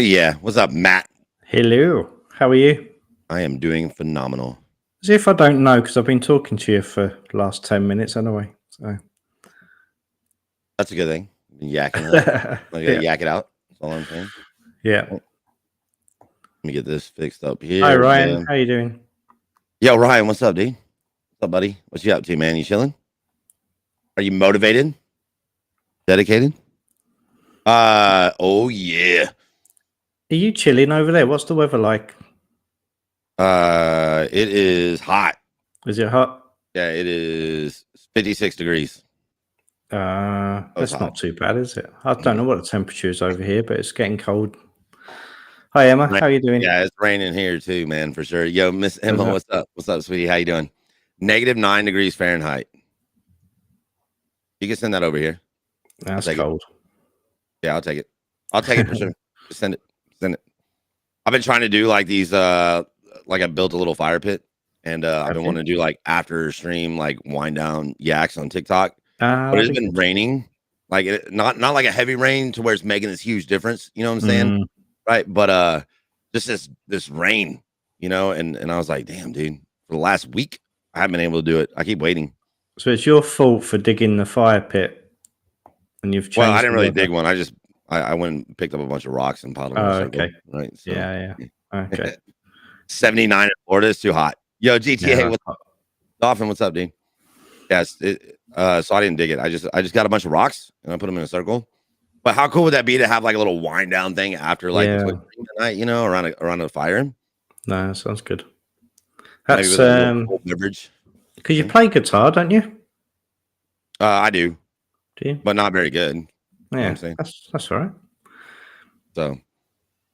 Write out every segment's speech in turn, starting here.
yeah. What's up, Matt? Hello. How are you? I am doing phenomenal. As if I don't know, because I've been talking to you for the last 10 minutes anyway. So That's a good thing. Yakking it up. I gotta yeah. yak it out. That's all I'm saying. Yeah. Let me get this fixed up here. Hi Ryan, Bam. how you doing? Yo, Ryan, what's up, dude? What's up, buddy? What you up to, man? You chilling? Are you motivated? Dedicated? Oh yeah. Are you chilling over there? What's the weather like? It is hot. Is it hot? Yeah, it is 56 degrees. That's hot. not too bad, is it? I don't know what the temperature is over here, but it's getting cold. Hi Emma, how you doing? Yeah, it's raining here too, man, for sure. Yo, Miss Emma, what's up? What's up, sweetie? How you doing? -9 degrees Fahrenheit. You can send that over here. That's cold. Yeah, I'll take it. I'll take it for sure. Just send it. Send it. I've been trying to do like these like I built a little fire pit, and I've been wanting to do like after stream like wind down yaks on TikTok. But it's been raining, like not like a heavy rain to where it's making this huge difference. You know what I'm saying? Right. But just this rain, you know, and I was like, damn, dude, for the last week, I haven't been able to do it. I keep waiting. So it's your fault for digging the fire pit, and you've changed. Well, I didn't really dig one. I went and picked up a bunch of rocks and piled them in a circle. Okay. Right. So, yeah. Okay. 79 in Florida is too hot. Yo, GTA, what's up? Dolphin, what's up, dude? Yes. So I didn't dig it. I just got a bunch of rocks and I put them in a circle. But how cool would that be to have like a little wind down thing after like the night, you know, around a fire? No, sounds good. That's beverage. Because you play guitar, don't you? I do. Do you? But not very good. Yeah, you know what I'm saying? That's all right. So,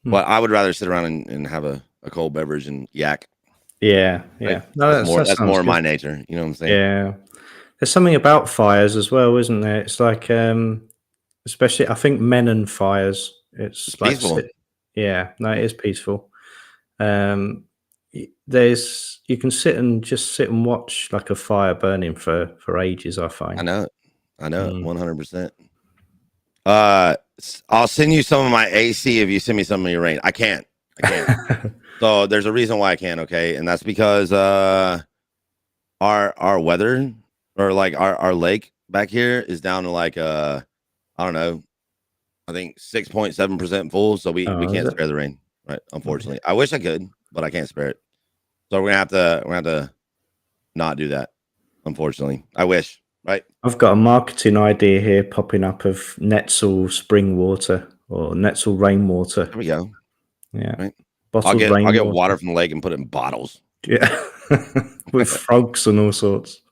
but I would rather sit around and have a cold beverage and yak. Yeah. Right? No, that's more my nature. You know what I'm saying? Yeah. There's something about fires as well, isn't there? It's like, especially, I think men and fires. It's like peaceful. Yeah, no, it is peaceful. You can sit and watch like a fire burning for ages. I find. I know it. 100%. I'll send you some of my AC if you send me some of your rain. I can't. So there's a reason why I can't. Okay, and that's because our weather or like our lake back here is down to like I don't know, I think 6.7% full. So we can't spare the rain, right? Unfortunately, I wish I could, but I can't spare it. So we're gonna have to not do that. Unfortunately, I wish. Right. I've got a marketing idea here popping up of Netzel spring water or Netzel rainwater. There we go. Yeah. Right. I'll get water from the lake and put it in bottles. Yeah. With frogs and all sorts.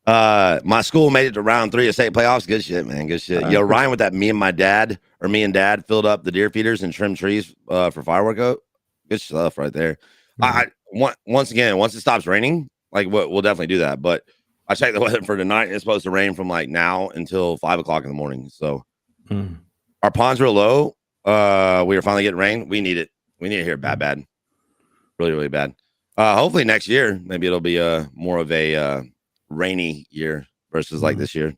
My school made it to round 3 of state playoffs. Good shit, man. Good shit. Yo, Ryan, with that me and dad filled up the deer feeders and trimmed trees for firework out. Good stuff right there. Once again, once it stops raining, like we'll definitely do that. But I checked the weather for tonight. It's supposed to rain from like now until 5 o'clock in the morning. So our ponds are low. We are finally getting rain. We need it. We need it here bad. Really, really bad. Hopefully next year, maybe it'll be more of a rainy year versus like this year.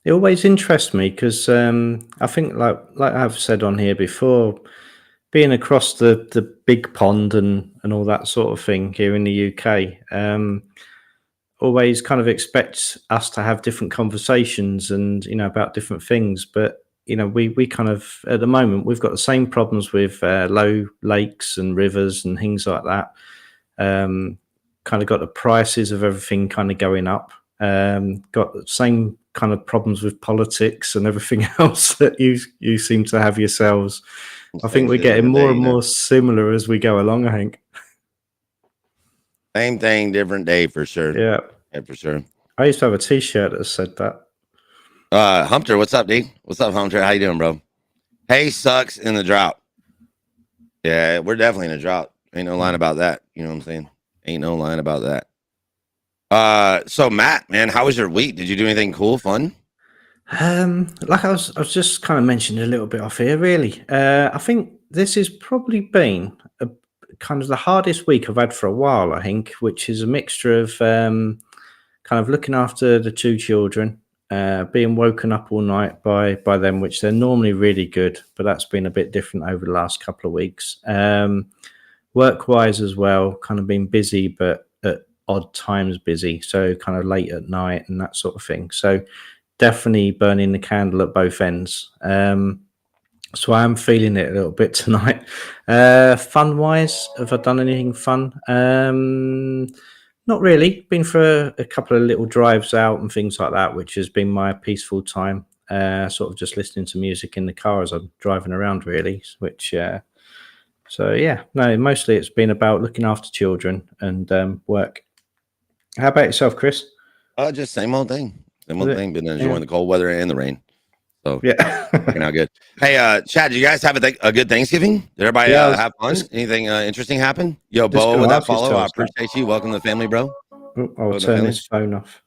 It always interests me because I think like I've said on here before, being across the big pond and all that sort of thing here in the UK, always kind of expects us to have different conversations and, you know, about different things. But, you know, we kind of, at the moment, we've got the same problems with low lakes and rivers and things like that. Kind of got the prices of everything kind of going up. Got the same kind of problems with politics and everything else that you seem to have yourselves. I think we're getting more and more similar as we go along, I think. Same thing, different day for sure. Yeah, for sure. I used to have a T-shirt that said that. Hunter, what's up, D? What's up, Hunter? How you doing, bro? Hay sucks in the drought. Yeah, we're definitely in a drought. Ain't no line about that. You know what I'm saying? Ain't no line about that. So Matt, man, how was your week? Did you do anything cool, fun? Like I was just kind of mentioning a little bit off here, really. I think this has probably been kind of the hardest week I've had for a while, I think, which is a mixture of kind of looking after the 2 children, being woken up all night by them, which they're normally really good, but that's been a bit different over the last couple of weeks. Work-wise as well, kind of been busy, but at odd times busy, so kind of late at night and that sort of thing. So definitely burning the candle at both ends. So I'm feeling it a little bit tonight. Fun-wise, have I done anything fun? Not really. Been for a couple of little drives out and things like that, which has been my peaceful time. Sort of just listening to music in the car as I'm driving around, really. Which, so yeah, no, mostly it's been about looking after children and work. How about yourself, Chris? Just same old thing. Same old thing. Been enjoying the cold weather and the rain. So yeah, working out good. Hey, Chad, did you guys have a good Thanksgiving? Did everybody have fun? Anything interesting happen? Yo, Bo, with that follow, I appreciate you. Welcome to the family, bro. I'll turn this phone off.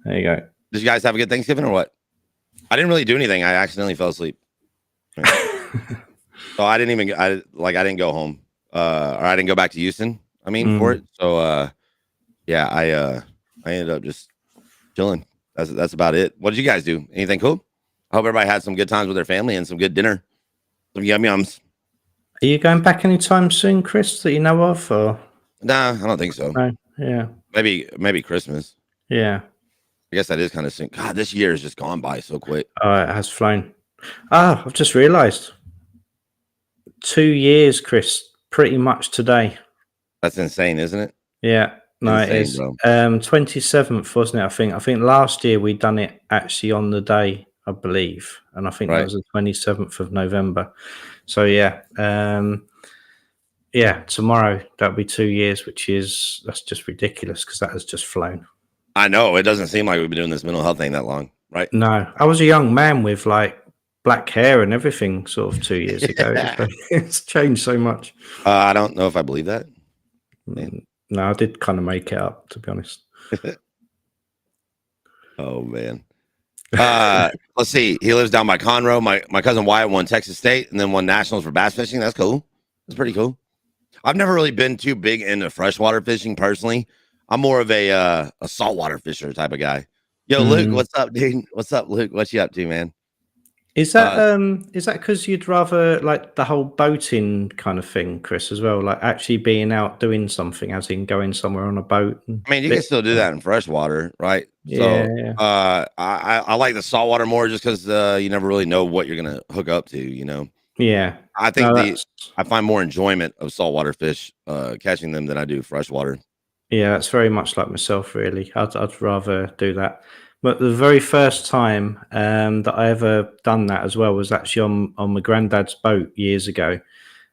There you go. Did you guys have a good Thanksgiving or what? I didn't really do anything. I accidentally fell asleep. So I didn't go home. Or I didn't go back to Houston. I mean, for it. So yeah, I ended up just chilling. That's about it. What did you guys do? Anything cool? I hope everybody had some good times with their family and some good dinner. Some yum-yums. Are you going back anytime soon, Chris, that you know of? Or? Nah, I don't think so. No, yeah. Maybe Christmas. Yeah. I guess that is kind of soon. God, this year has just gone by so quick. Oh, it has flown. Ah, I've just realised. 2 years, Chris, pretty much today. That's insane, isn't it? Yeah. No, insane, it is. Bro. 27th, wasn't it? I think last year we done it actually on the day, I believe, and I think that was the 27th of November. So yeah, yeah, tomorrow that'll be 2 years, that's just ridiculous because that has just flown. I know, it doesn't seem like we've been doing this mental health thing that long, right? No, I was a young man with like black hair and everything sort of 2 years ago. It's changed so much. I don't know if I believe that. No, I did kind of make it up, to be honest. Oh man. Let's see. He lives down by Conroe. My cousin Wyatt won Texas State and then won nationals for bass fishing. That's cool. That's pretty cool. I've never really been too big into freshwater fishing personally. I'm more of a saltwater fisher type of guy. Yo, Luke, what's up, dude? What's up, Luke? What you up to, man? Is that because you'd rather like the whole boating kind of thing, Chris, as well? Like actually being out doing something, as in going somewhere on a boat? I mean, you can still do that in freshwater, right? Yeah. So, I like the saltwater more just because you never really know what you're gonna hook up to, you know. Yeah, I think I find more enjoyment of saltwater fish catching them than I do freshwater. Yeah, that's very much like myself, really. I'd rather do that. But the very first time that I ever done that as well was actually on my granddad's boat years ago.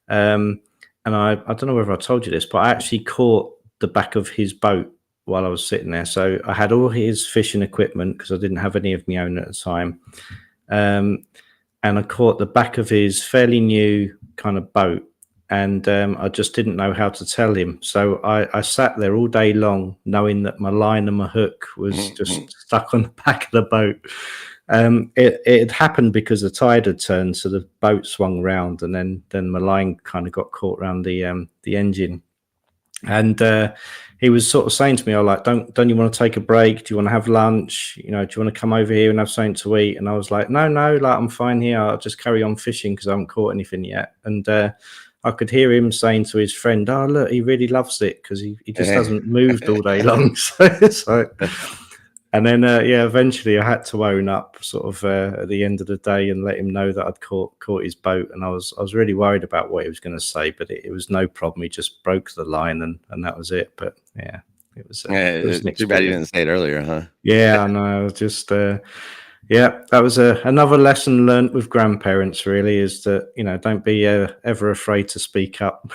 And I don't know whether I told you this, but I actually caught the back of his boat while I was sitting there. So I had all his fishing equipment because I didn't have any of my own at the time. And I caught the back of his fairly new kind of boat. And I just didn't know how to tell him. So I sat there all day long knowing that my line and my hook was just stuck on the back of the boat. It had happened because the tide had turned, so the boat swung round, and then my line kind of got caught around the engine. And he was sort of saying to me, "Oh, like, don't you want to take a break? Do you want to have lunch? You know, do you want to come over here and have something to eat?" And I was like, "No, like I'm fine here. I'll just carry on fishing because I haven't caught anything yet." And I could hear him saying to his friend, "Oh, look, he really loves it because he just hasn't moved all day long." And then, eventually I had to own up sort of at the end of the day and let him know that I'd caught his boat. And I was really worried about what he was going to say, but it was no problem. He just broke the line and that was it. But yeah, it was too bad you didn't say it earlier, huh? Yeah, I know. Just yeah, that was another lesson learned with grandparents, really, is that, you know, don't be ever afraid to speak up.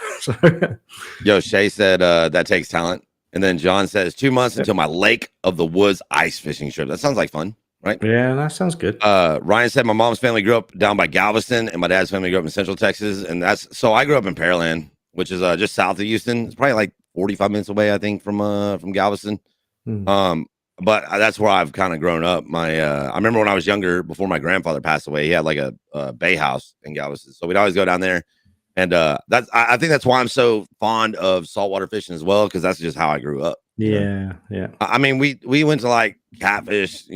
Yo, Shay said that takes talent. And then John says 2 months until my Lake of the Woods ice fishing trip. That sounds like fun, right? Yeah, that sounds good. Ryan said my mom's family grew up down by Galveston and my dad's family grew up in Central Texas. And so I grew up in Pearland, which is just south of Houston. It's probably like 45 minutes away, I think, from Galveston. But that's where I've kind of grown up. I remember when I was younger, before my grandfather passed away, he had like a bay house in Galveston. So we'd always go down there. And I think that's why I'm so fond of saltwater fishing as well, because that's just how I grew up. Yeah, yeah. I mean, we went to like catfish,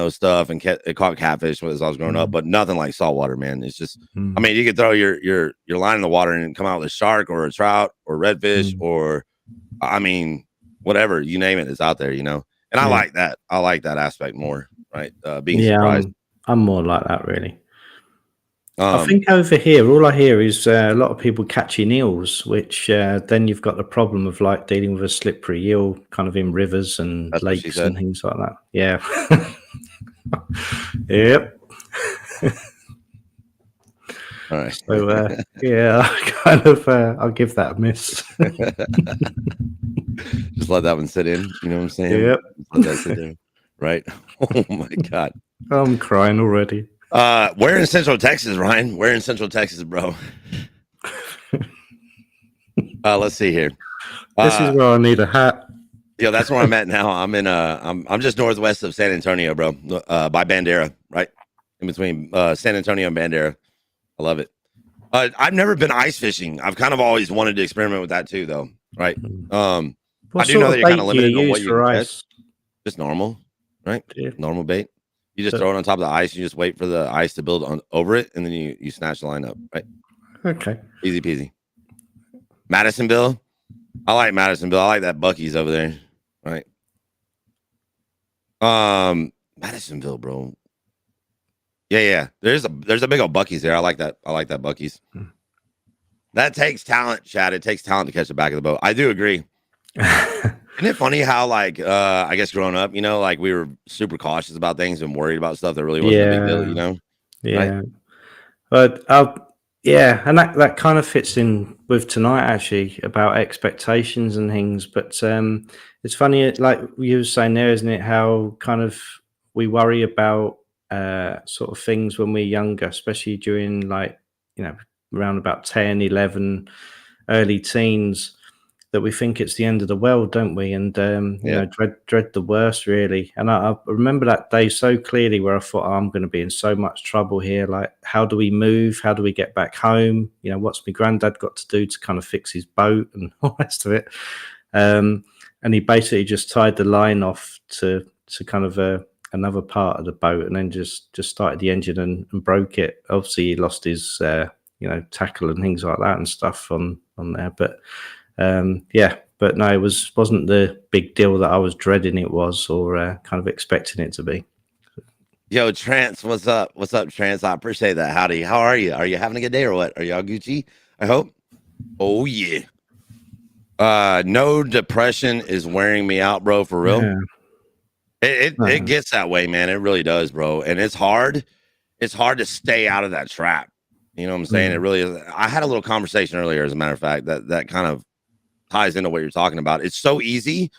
stuff and caught catfish as I was growing up, but nothing like saltwater, man. It's just, I mean, you could throw your line in the water and come out with a shark or a trout or redfish or, I mean, whatever you name it is out there, And I like that. I like that aspect more, right? Being surprised. I'm more like that, really. I Um, think over here, all I hear is a lot of people catching eels, which then you've got the problem of like dealing with a slippery eel kind of in rivers and that's what she lakes and said. things like that. Yeah. Yep. All right. So, yeah, I kind of, I'll give that a miss. Just let that one sit in. You know what I'm saying? Yep. Just let that sit there. Right. Oh my God. I'm crying already. Where in Central Texas, Ryan? Where in Central Texas, bro? Let's see here. This is where I need a hat. Yeah, that's where I'm at now. I'm in I'm just northwest of San Antonio, bro. By Bandera, right? In between San Antonio and Bandera. I love it. I've never been ice fishing. I've kind of always wanted to experiment with that too, though. Right. I do know that you're kind of limited on what you can catch. Just normal, right? Yeah. Normal bait. You just throw it on top of the ice. You just wait for the ice to build on over it, and then you snatch the line up, right? Okay. Easy peasy. Madisonville. I like Madisonville. I like that Buc-ee's over there, right? Madisonville, bro. Yeah. There's a big old Buc-ee's there. I like that. I like that Buc-ee's. That takes talent, Chad. It takes talent to catch the back of the boat. I do agree. Isn't it funny how, like, I guess growing up, like we were super cautious about things and worried about stuff that really wasn't a big deal, Yeah. Right? But and that kind of fits in with tonight actually about expectations and things. But it's funny, like you were saying there, isn't it? How kind of we worry about sort of things when we're younger, especially during like around about 10, 11, early teens. That we think it's the end of the world, don't we? And dread the worst, really. And I remember that day so clearly, where I thought, I'm going to be in so much trouble here. Like, how do we move? How do we get back home? What's my granddad got to do to kind of fix his boat and all the rest of it? And he basically just tied the line off to kind of another part of the boat, and then just started the engine and broke it. Obviously, he lost his tackle and things like that and stuff on there, but. But no, it wasn't the big deal that I was dreading it was, or kind of expecting it to be. Yo, Trance, what's up? What's up, Trance? I appreciate that. Howdy. How are you? Are you having a good day or what? Are y'all Gucci? I hope. Oh yeah. No depression is wearing me out, bro, for real. Yeah. It gets that way, man. It really does, bro. And it's hard. It's hard to stay out of that trap. You know what I'm saying? It really is. I had a little conversation earlier, as a matter of fact, that kind of ties into what you're talking about. It's so easy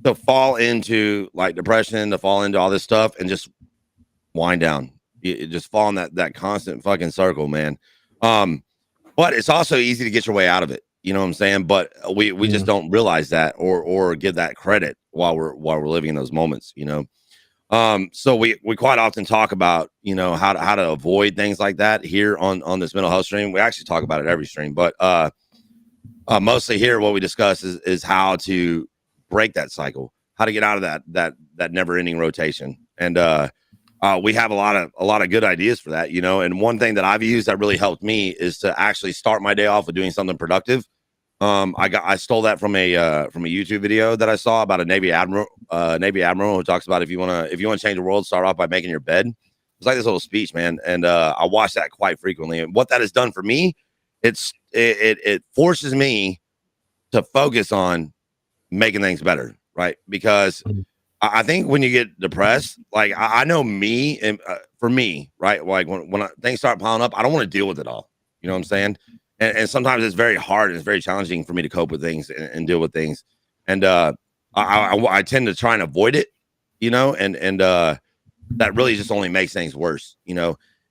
to fall into like depression, to fall into all this stuff and just wind down. You just fall in that constant fucking circle, man. But it's also easy to get your way out of it. You know what I'm saying? But we just don't realize that or give that credit while we're living in those moments, So we quite often talk about, how to avoid things like that here on this mental health stream. We actually talk about it every stream, but mostly here, what we discuss is how to break that cycle, how to get out of that never ending rotation. And we have a lot of good ideas for that, and one thing that I've used that really helped me is to actually start my day off with doing something productive. I stole that from a YouTube video that I saw about a Navy admiral who talks about if you want to change the world, start off by making your bed. It's like this little speech, man. And I watch that quite frequently. And what that has done for me, it forces me to focus on making things better, right? Because I think when you get depressed, like I know me, and for me, right, like when things start piling up, I don't want to deal with it all. You know what I'm saying? And sometimes it's very hard and it's very challenging for me to cope with things and deal with things. And I tend to try and avoid it, and that really just only makes things worse,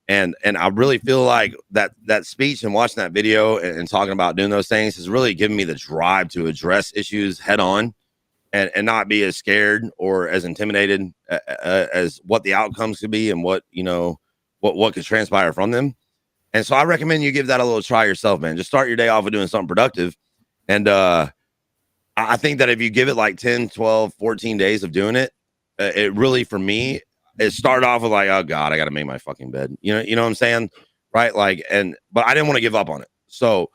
And I really feel like that speech and watching that video and talking about doing those things has really given me the drive to address issues head on and not be as scared or as intimidated as what the outcomes could be and what could transpire from them. And so I recommend you give that a little try yourself, man. Just start your day off with doing something productive. And I I think that if you give it like 10, 12, 14 days of doing it, it really, for me, it started off with like, oh God, I got to make my fucking bed. You know what I'm saying? Right. Like, but I didn't want to give up on it. So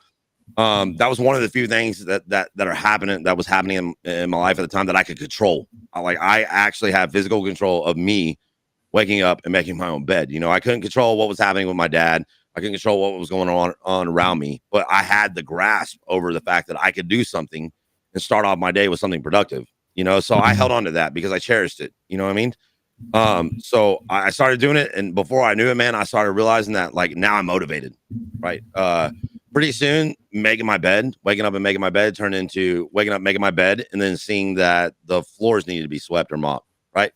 that was one of the few things that was happening in my life at the time that I could control. I actually have physical control of me waking up and making my own bed. I couldn't control what was happening with my dad. I couldn't control what was going on around me, but I had the grasp over the fact that I could do something and start off my day with something productive. So I held on to that because I cherished it. You know what I mean? So I started doing it, and before I knew it, man, I started realizing that like now I'm motivated, right? Pretty soon waking up and making my bed turned into waking up, making my bed, and then seeing that the floors needed to be swept or mopped, right?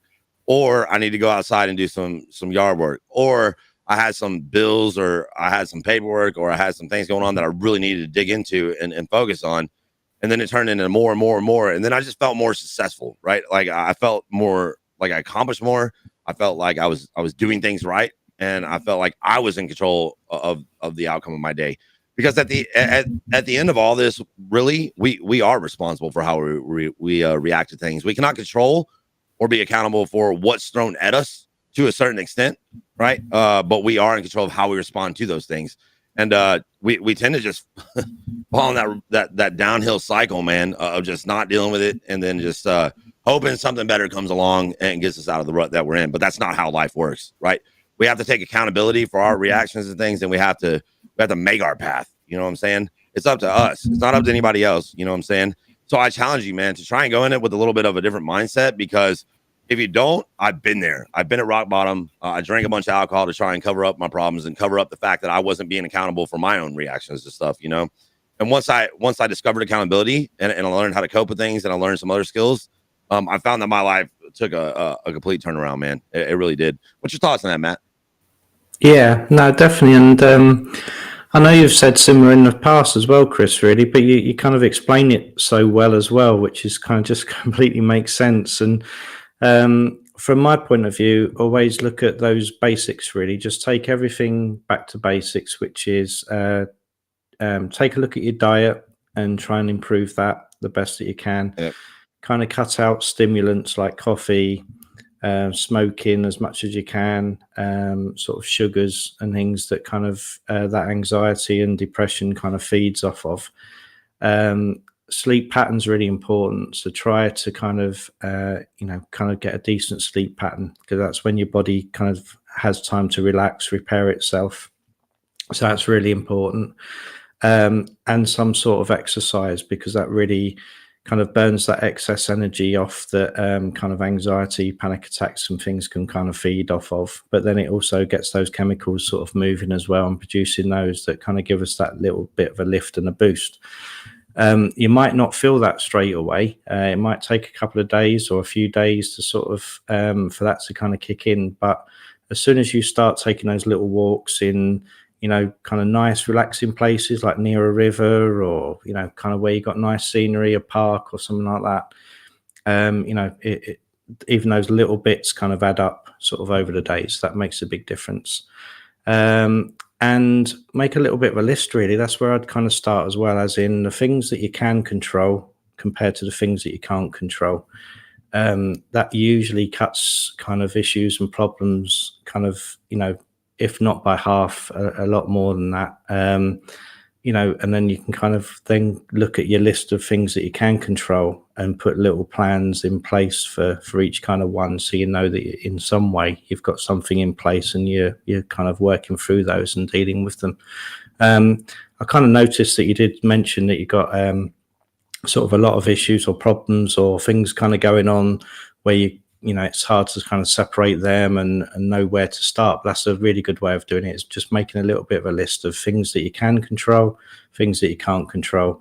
Or I need to go outside and do some yard work, or I had some bills, or I had some paperwork, or I had some things going on that I really needed to dig into and focus on. And then it turned into more and more and more. And then I just felt more successful, right? Like I felt more like I accomplished more. I felt like I was doing things right. And I felt like I was in control of the outcome of my day. Because at the end of all this, really, we are responsible for how we react to things. We cannot control or be accountable for what's thrown at us to a certain extent, right? But we are in control of how we respond to those things. And we tend to just fall in that downhill cycle, man, of just not dealing with it, and then just hoping something better comes along and gets us out of the rut that we're in. But that's not how life works, right? We have to take accountability for our reactions and things, and we have to make our path. You know what I'm saying? It's up to us. It's not up to anybody else. You know what I'm saying? So I challenge you, man, to try and go in it with a little bit of a different mindset, because if you don't, I've been there. I've been at rock bottom. I drank a bunch of alcohol to try and cover up my problems and cover up the fact that I wasn't being accountable for my own reactions to stuff, And once I discovered accountability and I learned how to cope with things, and I learned some other skills, I found that my life took a complete turnaround, man. It really did. What's your thoughts on that, Matt? Yeah, no, definitely. And I know you've said similar in the past as well, Chris, really, but you kind of explain it so well as well, which is kind of just completely makes sense. And from my point of view, always look at those basics, really. Just take everything back to basics, which is take a look at your diet and try and improve that the best that you can. Yep. Kind of cut out stimulants like coffee, smoking as much as you can, sort of sugars and things that kind of that anxiety and depression kind of feeds off of. Sleep pattern's really important, so try to kind of get a decent sleep pattern, because that's when your body kind of has time to relax, repair itself. So that's really important. And some sort of exercise, because that really kind of burns that excess energy off that kind of anxiety, panic attacks and things can kind of feed off of. But then it also gets those chemicals sort of moving as well, and producing those that kind of give us that little bit of a lift and a boost. You might not feel that straight away. It might take a couple of days or a few days to sort of for that to kind of kick in. But as soon as you start taking those little walks in, kind of nice relaxing places like near a river, or, kind of where you got nice scenery, a park or something like that, even those little bits kind of add up sort of over the days. That makes a big difference. And make a little bit of a list, really. That's where I'd kind of start as well, as in the things that you can control compared to the things that you can't control. That usually cuts kind of issues and problems kind of, if not by half, a lot more than that. And then you can kind of then look at your list of things that you can control and put little plans in place for each kind of one, so you know that in some way you've got something in place and you're kind of working through those and dealing with them. I kind of noticed that you did mention that you got sort of a lot of issues or problems or things kind of going on where it's hard to kind of separate them and know where to start. But that's a really good way of doing it. It's just making a little bit of a list of things that you can control, things that you can't control.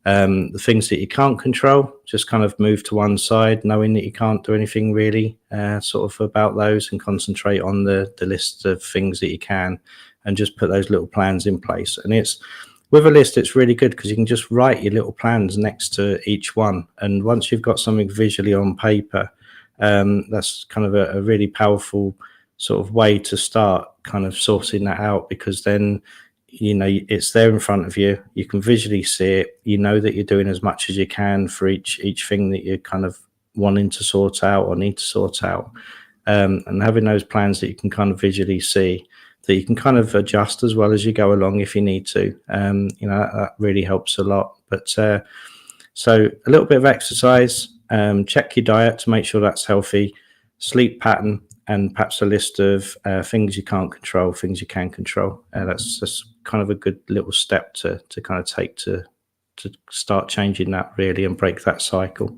The things that you can't control, just kind of move to one side, knowing that you can't do anything really sort of about those, and concentrate on the list of things that you can, and just put those little plans in place. And it's with a list, it's really good because you can just write your little plans next to each one. And once you've got something visually on paper, that's kind of a really powerful sort of way to start kind of sorting that out, because then you know, it's there in front of you. You can visually see it. You know that you're doing as much as you can for each thing that you're kind of wanting to sort out or need to sort out. And having those plans that you can kind of visually see, that you can kind of adjust as well as you go along if you need to. You know, that really helps a lot. But so a little bit of exercise, check your diet to make sure that's healthy, sleep pattern, and perhaps a list of things you can't control, things you can control. That's just kind of a good little step to kind of take to start changing that really and break that cycle.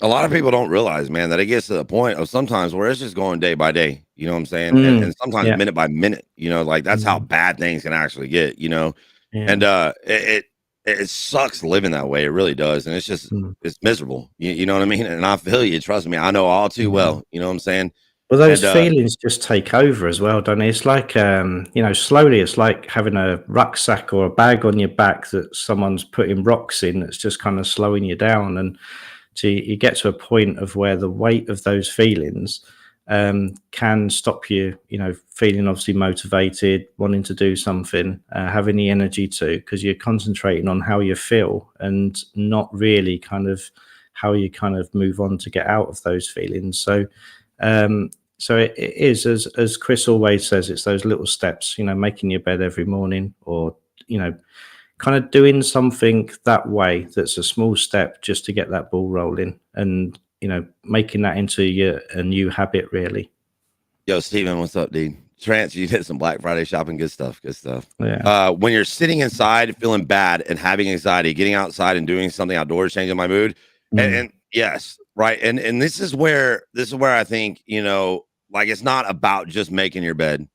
A lot of people don't realize, man, that it gets to the point of sometimes where it's just going day by day. You know what I'm saying? And sometimes yeah. minute by minute. You know, like that's how bad things can actually get. You know, Yeah. and it sucks living that way. It really does, and it's just it's miserable. You know what I mean? And I feel you. Trust me, I know all too well. You know what I'm saying? Well, those feelings just take over as well, don't they? It's like, you know, slowly it's like having a rucksack or a bag on your back that someone's putting rocks in that's just kind of slowing you down. And so you get to a point of where the weight of those feelings can stop you, you know, feeling obviously motivated, wanting to do something, having the energy to, because you're concentrating on how you feel and not really kind of how you kind of move on to get out of those feelings. So, so it is, as Chris always says, it's those little steps, you know, making your bed every morning, or, you know, kind of doing something that way that's a small step just to get that ball rolling, and, you know, making that into a new habit, really. Yo, Steven, what's up, dude? Trance, you did some Black Friday shopping. Good stuff. Good stuff. Yeah. When you're sitting inside feeling bad and having anxiety, getting outside and doing something outdoors, changing my mood. And yes, right. And this is where I think, you know, like, it's not about just making your bed,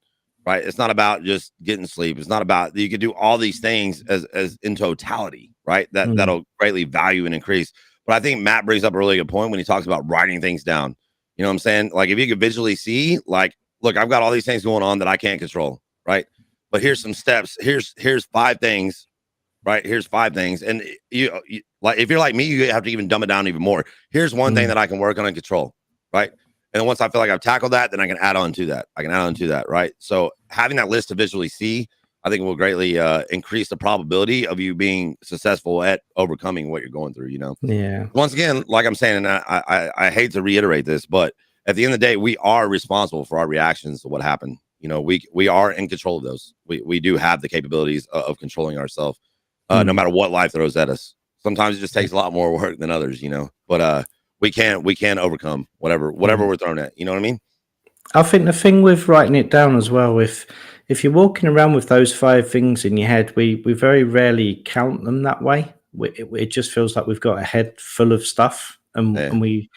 right? It's not about just getting sleep. It's not about, you could do all these things as in totality, right? That'll greatly value and increase. But I think Matt brings up a really good point when he talks about writing things down. You know what I'm saying? Like, if you could visually see, like, look, I've got all these things going on that I can't control, right? But here's some steps. Here's 5 things, right? Here's 5 things. And you like, if you're like me, you have to even dumb it down even more. Here's one thing that I can work on and control, right? And once I feel like I've tackled that, then I can add on to that. Right? So having that list to visually see, I think, will greatly increase the probability of you being successful at overcoming what you're going through, you know? Yeah. Once again, like I'm saying, and I hate to reiterate this, but at the end of the day, we are responsible for our reactions to what happened. You know, we are in control of those. We do have the capabilities of controlling ourselves, no matter what life throws at us. Sometimes it just takes a lot more work than others, you know, but we can overcome whatever we're thrown at. You know what I mean? I think the thing with writing it down as well, if you're walking around with those 5 things in your head, we very rarely count them that way. It just feels like we've got a head full of stuff, and we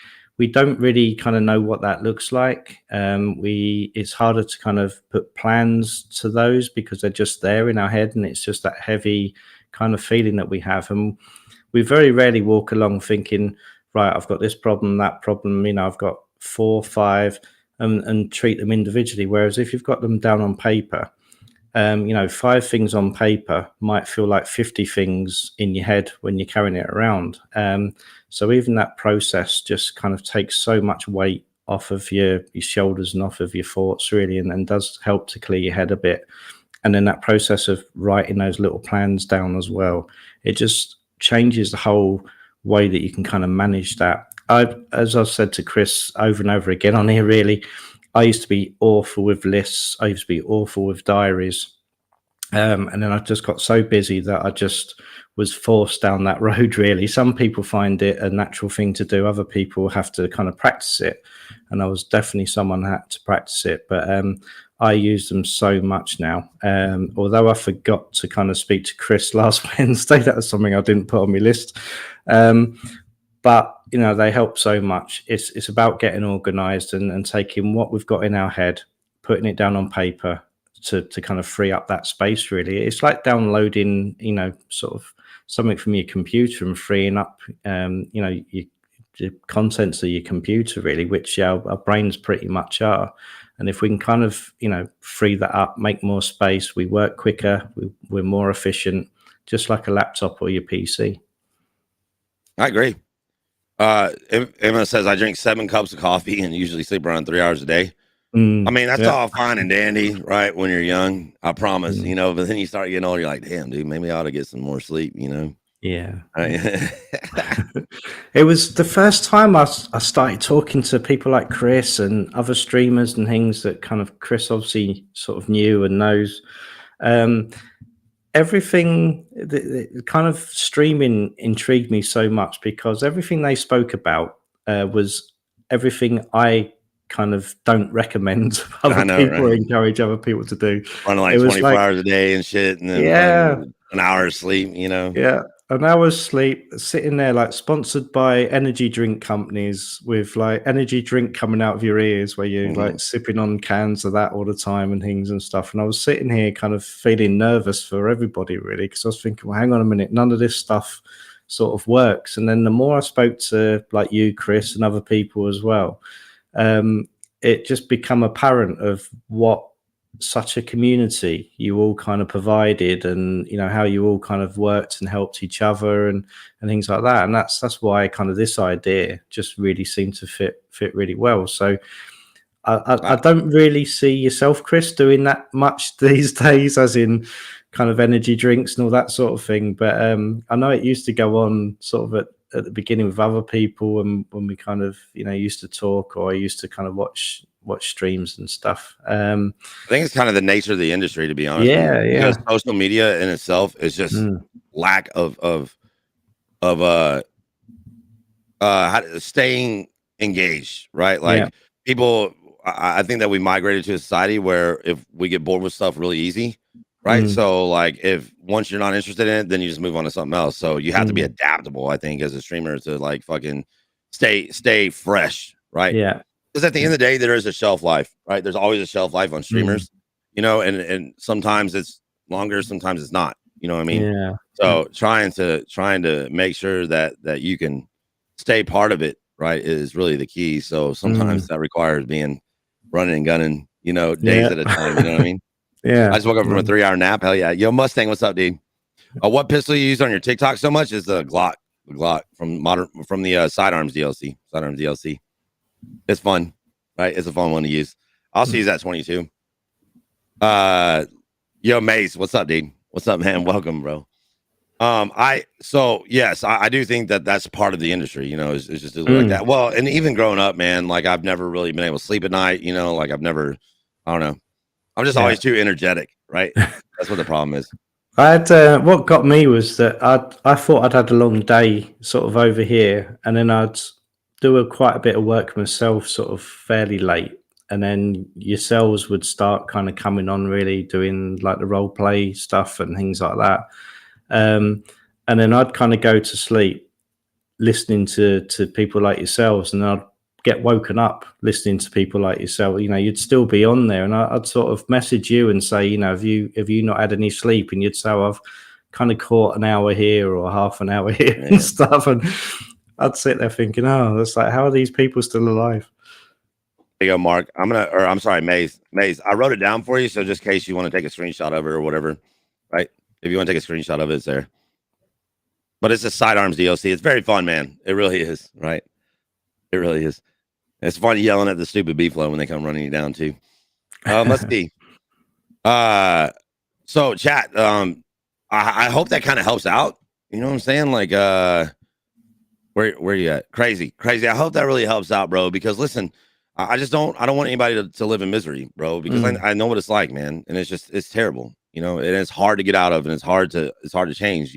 don't really kind of know what that looks like. It's harder to kind of put plans to those because they're just there in our head, and it's just that heavy kind of feeling that we have. And we very rarely walk along thinking, right, I've got this problem, that problem, you know, I've got 4, 5, and treat them individually. Whereas if you've got them down on paper, you know, 5 things on paper might feel like 50 things in your head when you're carrying it around. So even that process just kind of takes so much weight off of your shoulders and off of your thoughts, really, and does help to clear your head a bit. And then that process of writing those little plans down as well, it just changes the whole way that you can kind of manage that. As I've said to Chris over and over again on here, really, I used to be awful with lists. I used to be awful with diaries. And then I just got so busy that I just was forced down that road, really. Some people find it a natural thing to do. Other people have to kind of practice it. And I was definitely someone that had to practice it. But I use them so much now. Although I forgot to kind of speak to Chris last Wednesday, that was something I didn't put on my list. But, you know, they help so much. It's about getting organized and taking what we've got in our head, putting it down on paper to kind of free up that space, really. It's like downloading, you know, sort of something from your computer and freeing up, you know, the contents of your computer, really, which our brains pretty much are. And if we can kind of, you know, free that up, make more space, we work quicker, we're more efficient, just like a laptop or your PC. I agree. Emma says, I drink 7 cups of coffee and usually sleep around 3 hours a day. I mean, that's yeah. all fine and dandy, right? When you're young, I promise, Mm. but then you start getting older, you're like, damn, dude, maybe I ought to get some more sleep, Yeah. Right? It was the first time I started talking to people like Chris and other streamers and things that kind of Chris obviously sort of knew and knows. Everything, the kind of streaming intrigued me so much because everything they spoke about was everything I kind of don't recommend I other know, people or right? encourage other people to do. Running It like was 24 like, hours a day and shit, and then yeah, fucking an hour of sleep, yeah, an hour's sleep, sitting there like sponsored by energy drink companies with like energy drink coming out of your ears where you're Mhm. like sipping on cans of that all the time and things and stuff. And I was sitting here kind of feeling nervous for everybody really because I was thinking, well, hang on a minute, none of this stuff sort of works. And then the more I spoke to like you, Chris, and other people as well, it just become apparent of what such a community you all kind of provided, and how you all kind of worked and helped each other and things like that. And that's why kind of this idea just really seemed to fit really well. So I don't really see yourself, Chris, doing that much these days, as in kind of energy drinks and all that sort of thing. But I know it used to go on sort of at the beginning with other people, and when we kind of used to talk, or I used to kind of watch streams and stuff. I think it's kind of the nature of the industry, to be honest with you, Yeah. because social media in itself is just Mm, lack of staying engaged, right? yeah. Like people, I think that we migrated to a society where if we get bored with stuff really easy, right? Mm, So like if once you're not interested in it, then you just move on to something else. So you have to be mm, adaptable, I think, as a streamer to like fucking stay fresh, right? yeah. Because at the Yeah. end of the day, there is a shelf life, right? There's always a shelf life on Mm, streamers, and sometimes it's longer, sometimes it's not. You know what I mean? yeah. Yeah. So trying to make sure that you can stay part of it, right, is really the key. So Mm, sometimes that requires being running and gunning, days yeah. at a time. You know what I mean? I Yeah. just woke up from a 3-hour nap. Hell yeah. Yo, Mustang, what's up, dude? What pistol you use on your TikTok so much is the Glock. The Glock from the Sidearms DLC. Sidearms DLC. It's fun, right? It's a fun one to use. I also use that 22. Yo, Mace, what's up, dude? What's up, man? Welcome, bro. Yes, I do think that that's part of the industry, is just like Mm, that. Well, and even growing up, man, like I've never really been able to sleep at night, like I don't know. I'm just yeah. always too energetic, right? That's what the problem is. I had what got me was that I thought I'd had a long day sort of over here, and then I'd do quite a bit of work myself, sort of fairly late, and then yourselves would start kind of coming on, really doing like the role play stuff and things like that. And then I'd kind of go to sleep listening to people like yourselves, and I'd get woken up listening to people like yourself. You'd still be on there, and I'd sort of message you and say, have you not had any sleep? And you'd say, oh, I've kind of caught an hour here or half an hour here Yeah. and stuff. And I'd sit there thinking, oh, that's like, how are these people still alive? There you go, Mark. I'm sorry, Maze. I wrote it down for you, so just in case you want to take a screenshot of it or whatever, right? If you want to take a screenshot of it, it's there. But it's a Sidearms DLC. It's very fun, man. It really is, right? It really is. It's fun yelling at the stupid B-flow when they come running you down too. Let's see. So chat. I hope that kind of helps out. You know what I'm saying? Like, where you at? Crazy. I hope that really helps out, bro. Because listen, I don't want anybody to live in misery, bro. Because I know what it's like, man, and it's terrible. And it's hard to get out of, and it's hard to change.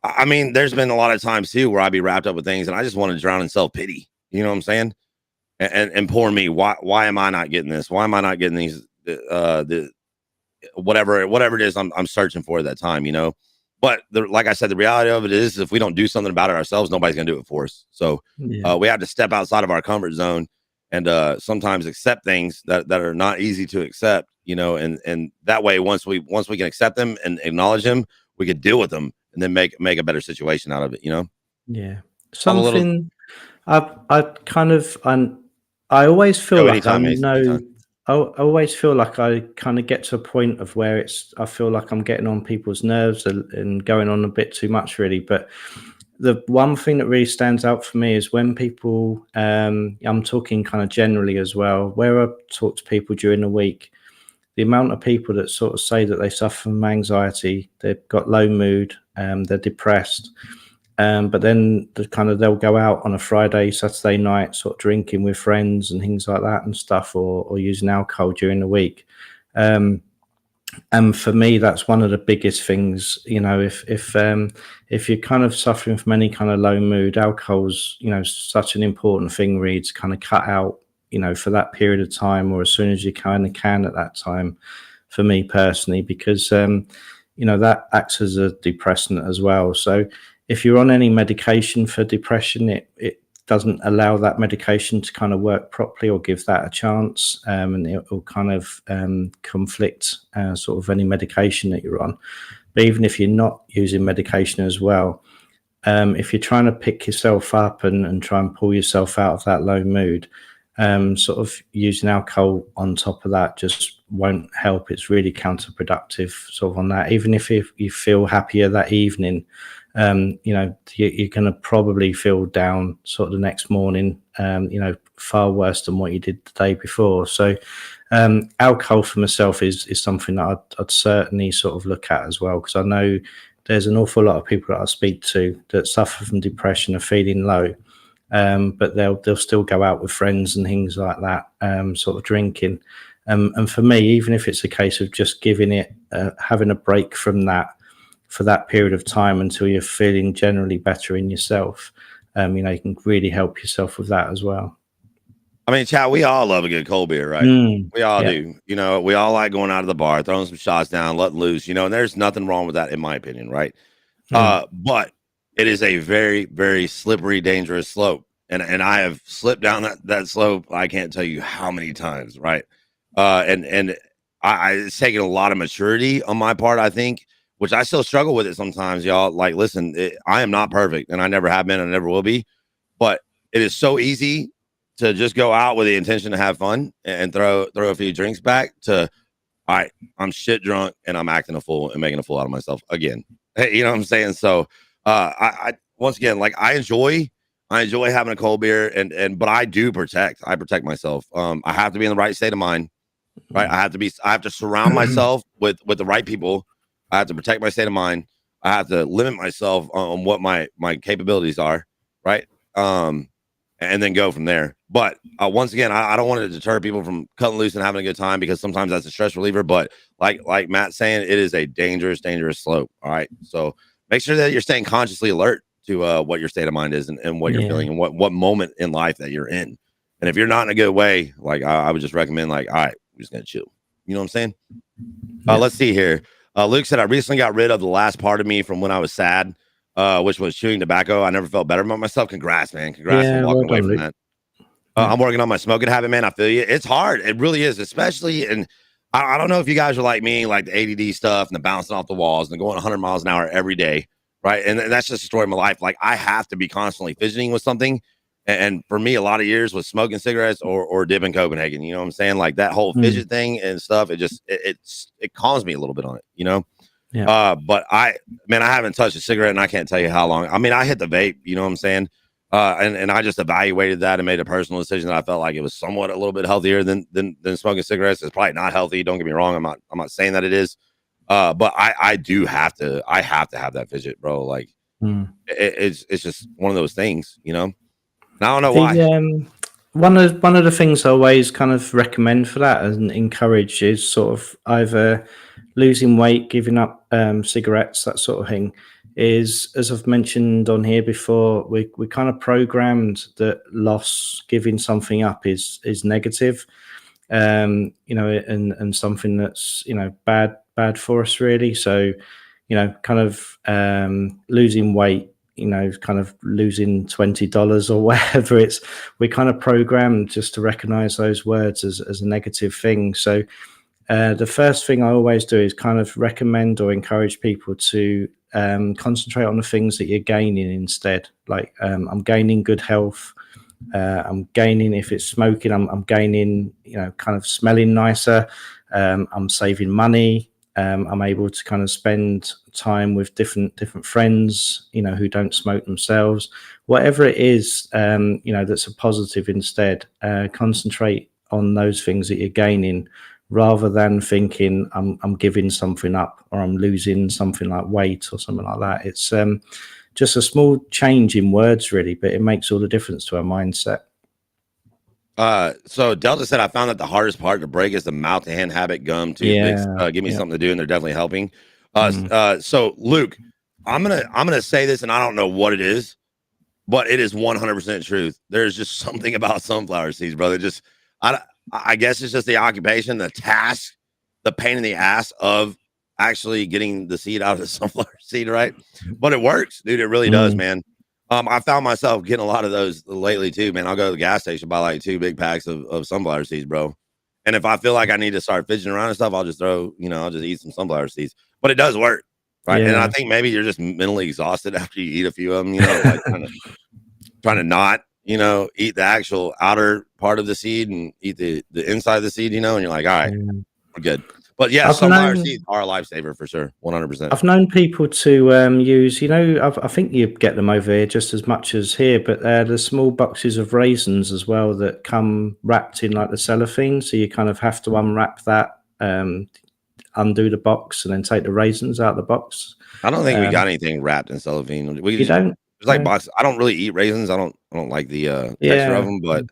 I mean, there's been a lot of times too where I'd be wrapped up with things, and I just want to drown in self pity. You know what I'm saying? And poor me. Why am I not getting this? Why am I not getting these? The whatever it is I'm searching for at that time. But like I said, the reality of it is, if we don't do something about it ourselves, nobody's gonna do it for us. So Yeah. we have to step outside of our comfort zone and sometimes accept things that are not easy to accept. And that way, once we can accept them and acknowledge them, we could deal with them and then make a better situation out of it. Yeah. All the little Something I kind of I always feel like I anytime, Mace, know. anytime. I always feel like I kind of get to a point of where I feel like I'm getting on people's nerves and going on a bit too much, really. But the one thing that really stands out for me is when people, I'm talking kind of generally as well, where I talk to people during the week, the amount of people that sort of say that they suffer from anxiety, they've got low mood, they're depressed, but then they'll go out on a Friday, Saturday night, sort of drinking with friends and things like that and stuff, or using alcohol during the week. And for me, that's one of the biggest things. If you're kind of suffering from any kind of low mood, alcohol's such an important thing really to kind of cut out for that period of time, or as soon as you kind of can at that time, for me personally, because that acts as a depressant as well. So if you're on any medication for depression, it doesn't allow that medication to kind of work properly or give that a chance, and it will kind of conflict sort of any medication that you're on. But even if you're not using medication as well, if you're trying to pick yourself up and try and pull yourself out of that low mood, sort of using alcohol on top of that just won't help. It's really counterproductive sort of on that. Even if you feel happier that evening, you're going to probably feel down sort of the next morning, far worse than what you did the day before. So alcohol for myself is something that I'd certainly sort of look at as well, because I know there's an awful lot of people that I speak to that suffer from depression, are feeling low, but they'll still go out with friends and things like that, sort of drinking. And for me, even if it's a case of just giving it, having a break from that for that period of time until you're feeling generally better in yourself, you can really help yourself with that as well. I mean, Chad, we all love a good cold beer, right? We all do. We all like going out of the bar, throwing some shots down, letting loose, and there's nothing wrong with that, in my opinion, right? But it is a very, very slippery, dangerous slope. And I have slipped down that slope, I can't tell you how many times, right? And it's taken a lot of maturity on my part, I think, which I still struggle with it sometimes, y'all. Like, listen, I am not perfect, and I never have been, and I never will be. But it is so easy to just go out with the intention to have fun and throw a few drinks back to, all right, I'm shit drunk and I'm acting a fool and making a fool out of myself again. Hey, you know what I'm saying? So I once again, like, I enjoy having a cold beer, but I protect myself. I have to be in the right state of mind, right? I have to surround myself with the right people. I have to protect my state of mind. I have to limit myself on what my capabilities are, right? And then go from there. But once again, I don't want to deter people from cutting loose and having a good time, because sometimes that's a stress reliever. But like Matt's saying, it is a dangerous, dangerous slope. All right. So make sure that you're staying consciously alert to what your state of mind is and what you're feeling and what moment in life that you're in. And if you're not in a good way, like I would just recommend, like, all right, we're just going to chill. You know what I'm saying? Let's see here. Luke said, I recently got rid of the last part of me from when I was sad, which was chewing tobacco. I never felt better about myself. Congrats, man. Congrats on walking away from that. I'm working on my smoking habit, man. I feel you. It's hard. It really is, especially. And I don't know if you guys are like me, like the ADD stuff and the bouncing off the walls and going 100 miles an hour every day, right? And that's just the story of my life. Like, I have to be constantly fidgeting with something. And for me, a lot of years was smoking cigarettes or dipping Copenhagen. You know what I'm saying? Like, that whole fidget thing and stuff, it calms me a little bit on it, Yeah. But I haven't touched a cigarette and I can't tell you how long. I mean, I hit the vape, you know what I'm saying? And I just evaluated that and made a personal decision that I felt like it was somewhat a little bit healthier than smoking cigarettes. It's probably not healthy. Don't get me wrong. I'm not saying that it is. But I have to have that fidget, bro. Like, it's just one of those things, And I don't know why. One of the things I always kind of recommend for that and encourage is sort of either losing weight, giving up cigarettes, that sort of thing. Is, as I've mentioned on here before, we kind of programmed that loss, giving something up is negative, and something that's bad for us really. So kind of losing weight, kind of losing $20 or whatever we're kind of programmed just to recognize those words as a negative thing. So the first thing I always do is kind of recommend or encourage people to concentrate on the things that you're gaining instead. Like, I'm gaining good health. I'm gaining, if it's smoking, I'm gaining, kind of smelling nicer. I'm saving money. I'm able to kind of spend time with different friends, you know, who don't smoke themselves. Whatever it is, you know, that's a positive instead. Concentrate on those things that you're gaining, rather than thinking I'm giving something up or I'm losing something like weight or something like that. It's just a small change in words, really, but it makes all the difference to our mindset. So Delta said, I found that the hardest part to break is the mouth to hand habit, gum, toothpicks. Give me something to do, and they're definitely helping. So Luke, I'm gonna say this, and I don't know what it is, but it is 100% truth. There's just something about sunflower seeds, brother. Just I guess it's just the occupation, the task, the pain in the ass of actually getting the seed out of the sunflower seed, right? But it works, dude. It really does, man. I found myself getting a lot of those lately too, man. I'll go to the gas station, buy like 2 big packs of sunflower seeds, bro. And if I feel like I need to start fidgeting around and stuff, I'll just I'll just eat some sunflower seeds. But it does work, right? And I think maybe you're just mentally exhausted after you eat a few of them, like trying to not, eat the actual outer part of the seed and eat the inside of the seed, and you're like, all right, we're good. But yeah, sunflower seeds are a lifesaver for sure, 100%. I've known people to use, I think you get them over here just as much as here, but the small boxes of raisins as well that come wrapped in like the cellophane. So you kind of have to unwrap that, undo the box, and then take the raisins out of the box. I don't think we got anything wrapped in cellophane. You don't? There's like boxes. I don't really eat raisins. I don't like the texture of them, but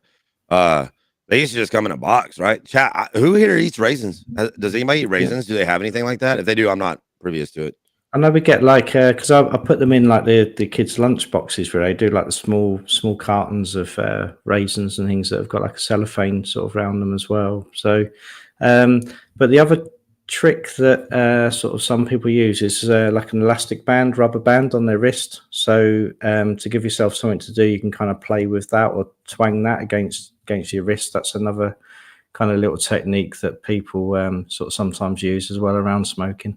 they used to just come in a box, right? Chat, who here eats raisins? Does anybody eat raisins? Do they have anything like that? If they do, I'm not previous to it. I know we get like, because I put them in like the kids' lunch boxes where they do like the small cartons of raisins and things that have got like a cellophane sort of around them as well. So, but the other trick that sort of some people use is like an elastic band, rubber band on their wrist. So to give yourself something to do, you can kind of play with that or twang that against your wrist. That's another kind of little technique that people sort of sometimes use as well around smoking.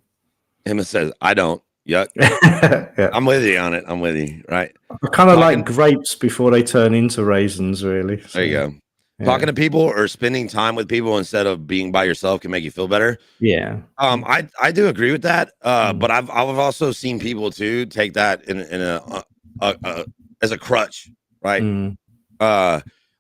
Emma says, I don't. Yuck. Yeah. I'm with you on it. I'm with you. Right. I kind of like grapes before they turn into raisins, really. So, there you go. Yeah. Talking to people or spending time with people instead of being by yourself can make you feel better. Yeah. I do agree with that. But I've also seen people too take that in as a crutch, right?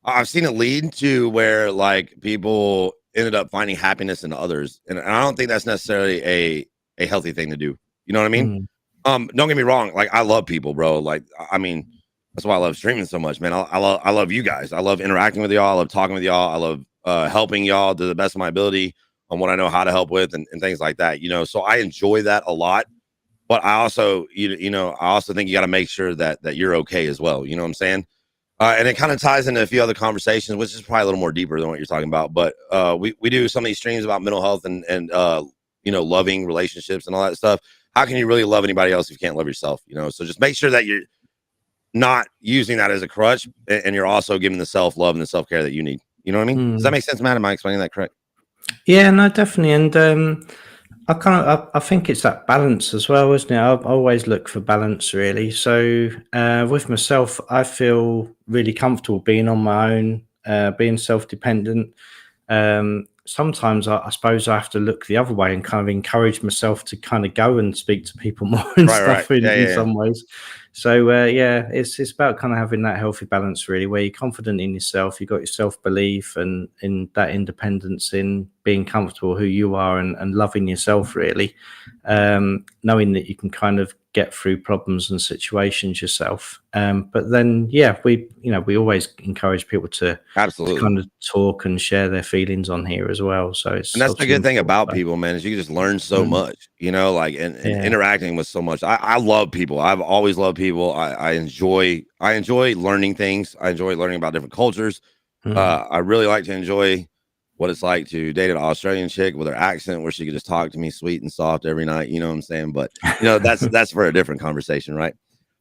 I've seen it lead to where like people ended up finding happiness in others, and I don't think that's necessarily a healthy thing to do. You know what I mean? Don't get me wrong. Like I love people, bro. Like I mean, that's why I love streaming so much, man. I love you guys. I love interacting with y'all. I love talking with y'all. I love helping y'all to the best of my ability on what I know how to help with and things like that. So I enjoy that a lot. But I also, I also think you got to make sure that you're okay as well. You know what I'm saying? And it kind of ties into a few other conversations, which is probably a little more deeper than what you're talking about. But we do some of these streams about mental health and loving relationships and all that stuff. How can you really love anybody else if you can't love yourself? So just make sure that you're not using that as a crutch, and you're also giving the self-love and the self-care that you need. You know what I mean? Does that make sense, Matt? Am I explaining that correct? Yeah, no, definitely. And I think it's that balance as well, isn't it? I always look for balance, really. So with myself, I feel really comfortable being on my own, being self-dependent. Sometimes I suppose I have to look the other way and kind of encourage myself to kind of go and speak to people more and stuff in some ways. So it's about kind of having that healthy balance, really, where you're confident in yourself, you've got your self-belief and in that independence, in being comfortable who you are and loving yourself, really, knowing that you can kind of get through problems and situations yourself. But then, we always encourage people to kind of talk and share their feelings on here as well. So it's and that's the good thing about people, man, is you can just learn so much, and interacting with so much. I love people. I've always loved people. I enjoy learning things. I enjoy learning about different cultures. I really like to enjoy what it's like to date an Australian chick with her accent where she could just talk to me sweet and soft every night. You know what I'm saying? But that's for a different conversation, right?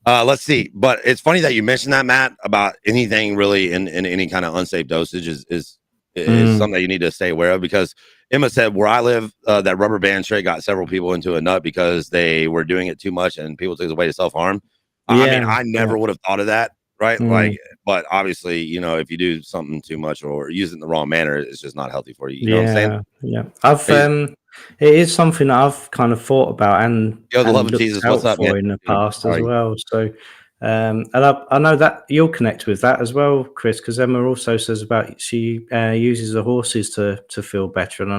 Let's see. But it's funny that you mentioned that, Matt, about anything really in any kind of unsafe dosage is something that you need to stay aware of, because Emma said where I live, that rubber band trick got several people into a nut because they were doing it too much and people took it away to self-harm. I mean, I never would have thought of that. Right. Like, but obviously, if you do something too much or use it in the wrong manner, it's just not healthy for you. You know what I'm saying? Yeah. It is something that I've kind of thought about and Yo, the love of looked Jesus, what's out up, man? for in the Dude, past how as are you? well. So, and I know that you'll connect with that as well, Chris, because Emma also says about she uses the horses to feel better, and I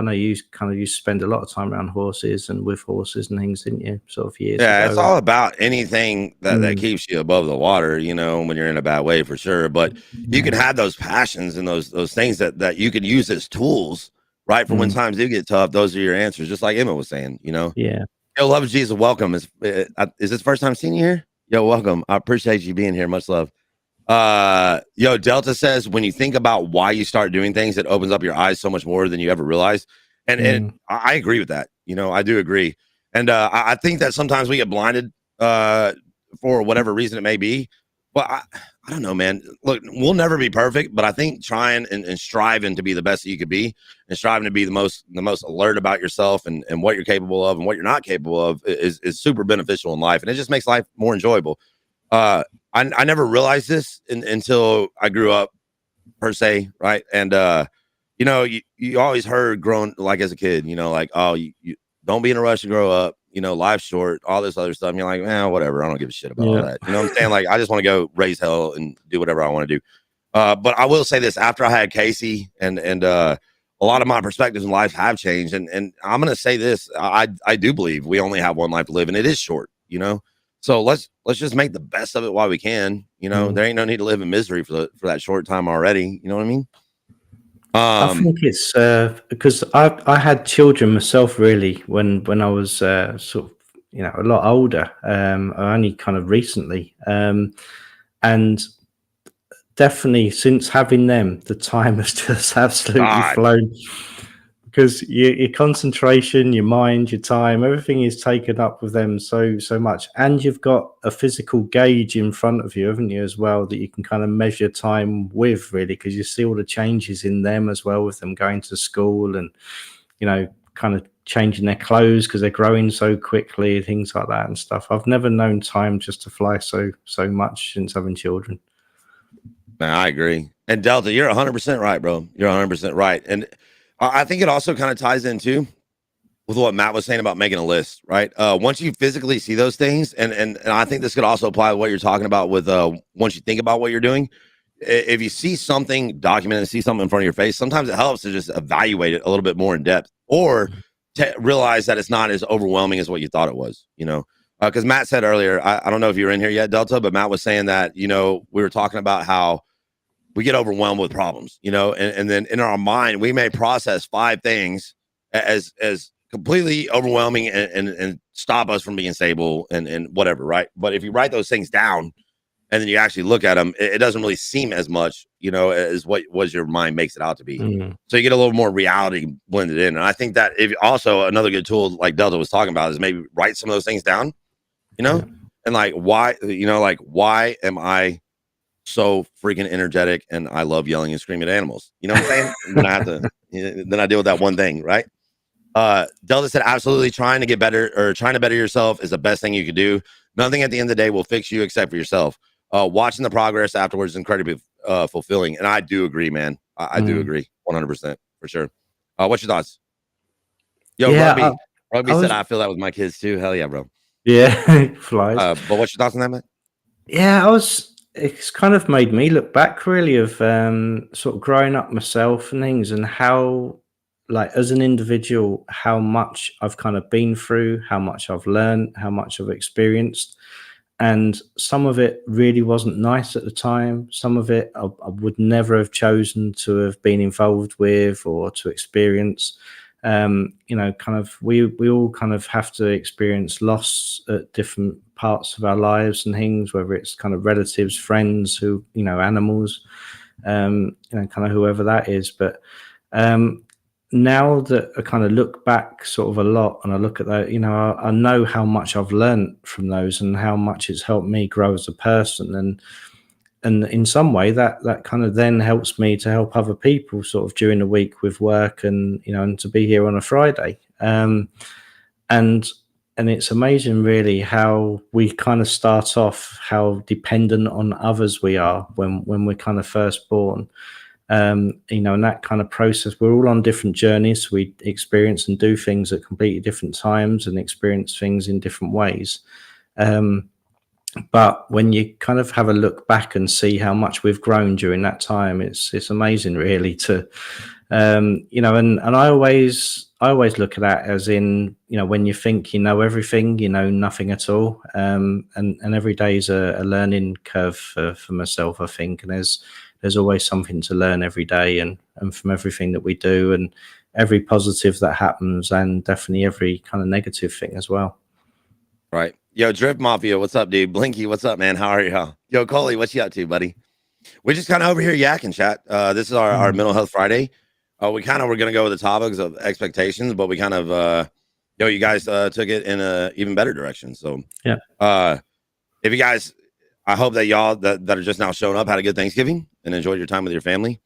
know you kind of used to spend a lot of time around horses and with horses and things, didn't you? Sort of years Yeah, it's ago. all about anything that Mm, keeps you above the water, you know, when you're in a bad way for sure. But you can yeah. have those passions and those things that you could use as tools, right? For when Mm, times do get tough, those are your answers, just like Emma was saying, you know. yeah. Yo, love of Jesus, welcome. Is this first time seeing you here? Yo, welcome. I appreciate you being here. Much love. Yo, Delta says when you think about why you start doing things, it opens up your eyes so much more than you ever realize. And Mm, I agree with that. You know, I do agree. And I think that sometimes we get blinded for whatever reason it may be. But I don't know, man. Look, we'll never be perfect, but I think trying and striving to be the best that you could be and striving to be the most alert about yourself and what you're capable of and what you're not capable of is super beneficial in life. And it just makes life more enjoyable. I never realized this until I grew up per se, right? And you know, you always heard growing like as a kid, you know, like, oh, you don't be in a rush to grow up, you know, life's short, all this other stuff. And you're like, man, whatever, I don't give a shit about all yeah. that. You know what I'm saying? Like, I just want to go raise hell and do whatever I want to do. But I will say this: after I had Casey, and a lot of my perspectives in life have changed, and I'm gonna say this: I do believe we only have one life to live, and it is short, you know. So let's just make the best of it while we can. You know, Mm. there ain't no need to live in misery for that short time already. You know what I mean? I think it's because I had children myself really when I was sort of a lot older, only kind of recently, and definitely since having them, the time has just absolutely God, flown because your concentration, your mind, your time, everything is taken up with them so much, and you've got a physical gauge in front of you, haven't you, as well, that you can kind of measure time with, really, because you see all the changes in them as well, with them going to school and kind of changing their clothes because they're growing so quickly, things like that and stuff. I've never known time just to fly so much since having children. man, I agree. And Delta, you're 100% right, bro. You're 100% right, and I think it also kind of ties into with what Matt was saying about making a list, right? Once you physically see those things, and I think this could also apply to what you're talking about with once you think about what you're doing. If you see something documented and see something in front of your face, sometimes it helps to just evaluate it a little bit more in depth, or to realize that it's not as overwhelming as what you thought it was. You know, because Matt said earlier, I don't know if you were in here yet, Delta, but Matt was saying that we were talking about how we get overwhelmed with problems, and then in our mind we may process 5 things as completely overwhelming and stop us from being stable and whatever, right? But if you write those things down and then you actually look at them, it doesn't really seem as much, as what was your mind makes it out to be. Mm, So you get a little more reality blended in. And I think that if also another good tool like Delta was talking about is maybe write some of those things down, yeah. and like why am I so freaking energetic and I love yelling and screaming at animals? You know what I'm saying? And then I have to then I deal with that one thing, right? Delta said absolutely trying to get better or trying to better yourself is the best thing you could do. Nothing at the end of the day will fix you except for yourself. Watching the progress afterwards is incredibly fulfilling. And I do agree, man. I do Mm. agree 100% for sure. What's your thoughts? Yo, Yeah, Rugby I said was. I feel that with my kids too. Hell yeah, bro. Yeah, flies. But what's your thoughts on that, man? Yeah, I was. It's kind of made me look back, really, of sort of growing up myself and things, and how, like, as an individual, how much I've kind of been through, how much I've learned, how much I've experienced, and some of it really wasn't nice at the time. Some of it I would never have chosen to have been involved with or to experience. Kind of we all kind of have to experience loss at different parts of our lives and things, whether it's kind of relatives, friends, who animals, kind of whoever that is. But um, now that I kind of look back sort of a lot and I look at that, I know how much I've learned from those and how much it's helped me grow as a person. And in some way that kind of then helps me to help other people sort of during the week with work and, and to be here on a Friday. And it's amazing really how we kind of start off, how dependent on others we are when we're kind of first born. You know, and that kind of process, we're all on different journeys. We experience and do things at completely different times and experience things in different ways. But when you kind of have a look back and see how much we've grown during that time, it's amazing, really. To you know, and I always look at that as in, you know, when you think you know everything, you know nothing at all. And every day is a learning curve for myself, I think. And there's always something to learn every day, and from everything that we do, and every positive that happens, and definitely every kind of negative thing as well. Right. Yo, Drip Mafia, what's up, dude? Blinky, what's up, man? How are you? Yo, Coley, what you up to, buddy? We're just kind of over here yakking, chat. This is our Mental Health Friday. We kind of were going to go with the topics of expectations, but we kind of, you guys took it in a even better direction. So, yeah. If you guys, I hope that y'all that are just now showing up had a good Thanksgiving and enjoyed your time with your family.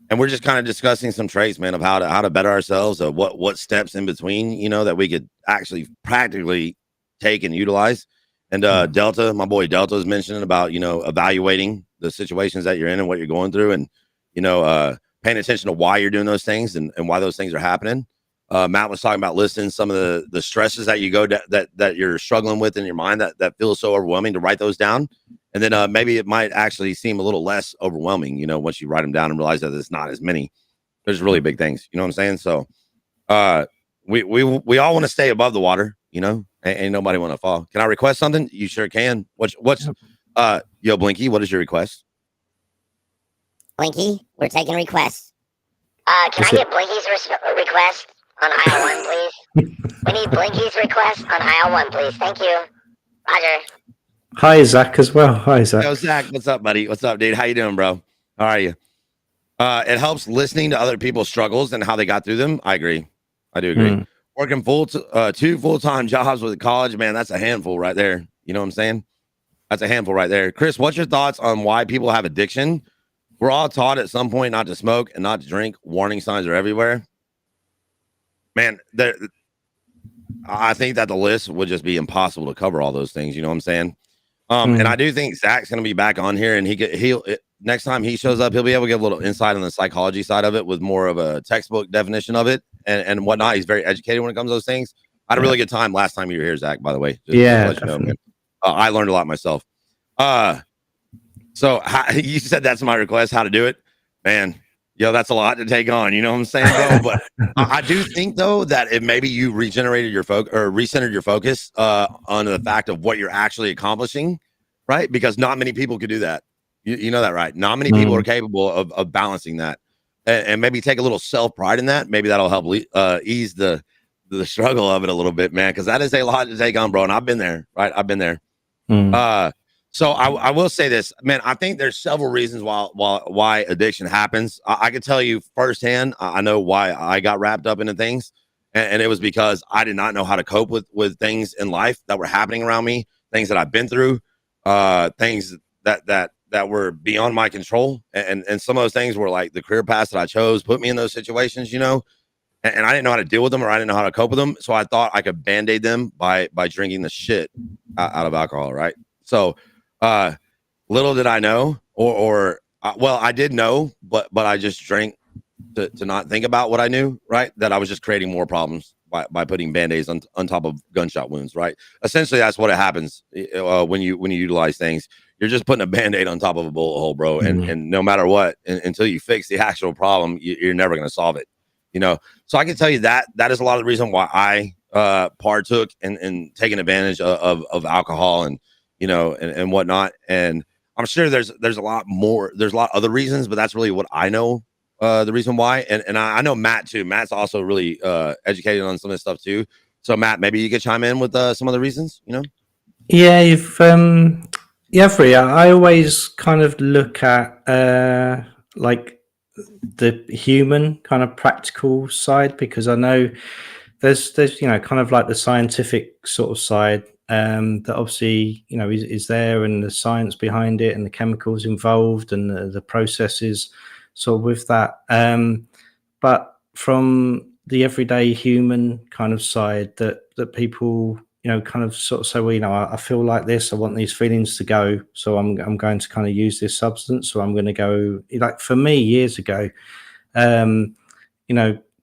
And we're just kind of discussing some traits, man, of how to better ourselves, of what steps in between, you know, that we could actually practically take and utilize. And Delta, my boy Delta, is mentioning about, you know, evaluating the situations that you're in and what you're going through, and, you know, paying attention to why you're doing those things and why those things are happening. Matt was talking about listing some of the stresses that you go that you're struggling with in your mind that feels so overwhelming, to write those down. And then maybe it might actually seem a little less overwhelming, you know, once you write them down and realize that it's not as many. There's really big things, you know what I'm saying? So we all want to stay above the water, you know, ain't nobody want to fall. Can I request something? You sure can. What's yo, Blinky, what is your request? Blinky, we're taking requests. Can I get Blinky's request on aisle 1, please? We need Blinky's request on aisle 1, please. Thank you. Roger. Hi, Zach, as well. Hi, Zach. Yo, Zach, what's up, buddy? What's up, dude? How you doing, bro? How are you? It helps listening to other people's struggles and how they got through them. I agree. I do agree. Working two full-time jobs with college, man, that's a handful right there. You know what I'm saying? That's a handful right there. Chris, what's your thoughts on why people have addiction? We're all taught at some point not to smoke and not to drink. Warning signs are everywhere. Man, I think that the list would just be impossible to cover all those things. You know what I'm saying? And I do think Zach's going to be back on here, and he'll next time he shows up, he'll be able to give a little insight on the psychology side of it with more of a textbook definition of it and whatnot. He's very educated when it comes to those things. I had a really good time last time you were here, Zach, by the way. Just to let you know, man. I learned a lot myself. So you said that's my request, how to do it, man. Yo, that's a lot to take on. You know what I'm saying, bro? But I do think, though, that if maybe you regenerated your focus or recentered your focus on the fact of what you're actually accomplishing, right? Because not many people could do that. You know that, right? Not many people are capable of balancing that, and maybe take a little self pride in that. Maybe that'll help ease the struggle of it a little bit, man. Because that is a lot to take on, bro. And I've been there, right? I've been there. So I will say this, man. I think there's several reasons why addiction happens. I can tell you firsthand. I know why I got wrapped up into things, and it was because I did not know how to cope with things in life that were happening around me, things that I've been through, things that were beyond my control, and some of those things were like the career paths that I chose put me in those situations, you know, and I didn't know how to deal with them, or I didn't know how to cope with them. So I thought I could band-aid them by drinking the shit out of alcohol, right? So. Little did I know, well, I did know, but I just drank to not think about what I knew, right? That I was just creating more problems by putting band-aids on top of gunshot wounds, right? Essentially, that's what happens when you utilize things. You're just putting a band-aid on top of a bullet hole, bro. And no matter what, until you fix the actual problem, you're never going to solve it, you know? So I can tell you that is a lot of the reason why I partook in taking advantage of alcohol and, you know, and whatnot. And I'm sure there's a lot more, there's a lot of other reasons, but that's really what I know, the reason why. And I know Matt too. Matt's also really educated on some of this stuff too. So Matt, maybe you could chime in with some of the reasons, you know? Yeah, Free. I always kind of look at like the human kind of practical side, because I know there's you know, kind of like the scientific sort of side that obviously, you know, is there, and the science behind it and the chemicals involved and the processes sort of with that. But from the everyday human kind of side that people kind of sort of say, well, I feel like this, I want these feelings to go, so I'm going to kind of use this substance, or I'm going to go, like for me years ago,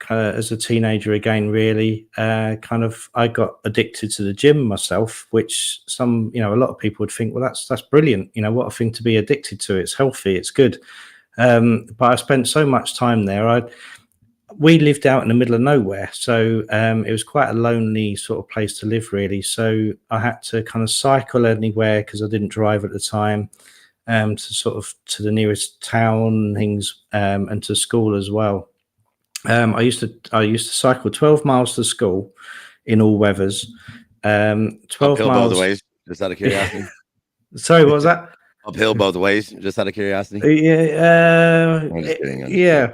kind of as a teenager again, really, kind of I got addicted to the gym myself, which a lot of people would think, well, that's brilliant. What a thing to be addicted to. It's healthy, it's good. But I spent so much time there. We lived out in the middle of nowhere, so it was quite a lonely sort of place to live, really. So I had to kind of cycle anywhere because I didn't drive at the time, to the nearest town and things, and to school as well. I used to cycle 12 miles to school in all weathers. 12 Uphill miles both ways, just out of curiosity. Sorry, what was that? Uphill both ways, just out of curiosity. Yeah, I'm just kidding. yeah.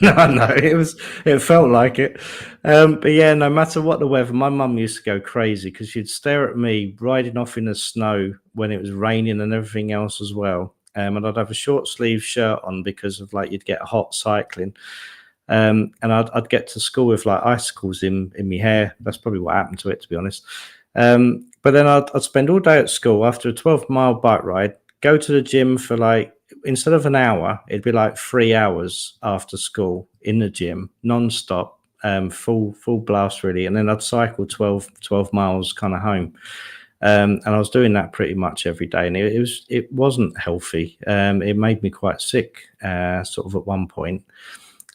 No, it felt like it. But yeah, no matter what the weather, my mum used to go crazy because she'd stare at me riding off in the snow when it was raining and everything else as well. And I'd have a short sleeve shirt on because of you'd get hot cycling. And I'd get to school with icicles in my hair. That's probably what happened to it, to be honest. But then I'd spend all day at school after a 12-mile bike ride, go to the gym for instead of an hour, it'd be 3 hours after school in the gym, non-stop, full blast really. And then I'd cycle 12 miles kind of home. And I was doing that pretty much every day, and it wasn't healthy. It made me quite sick, sort of at one point.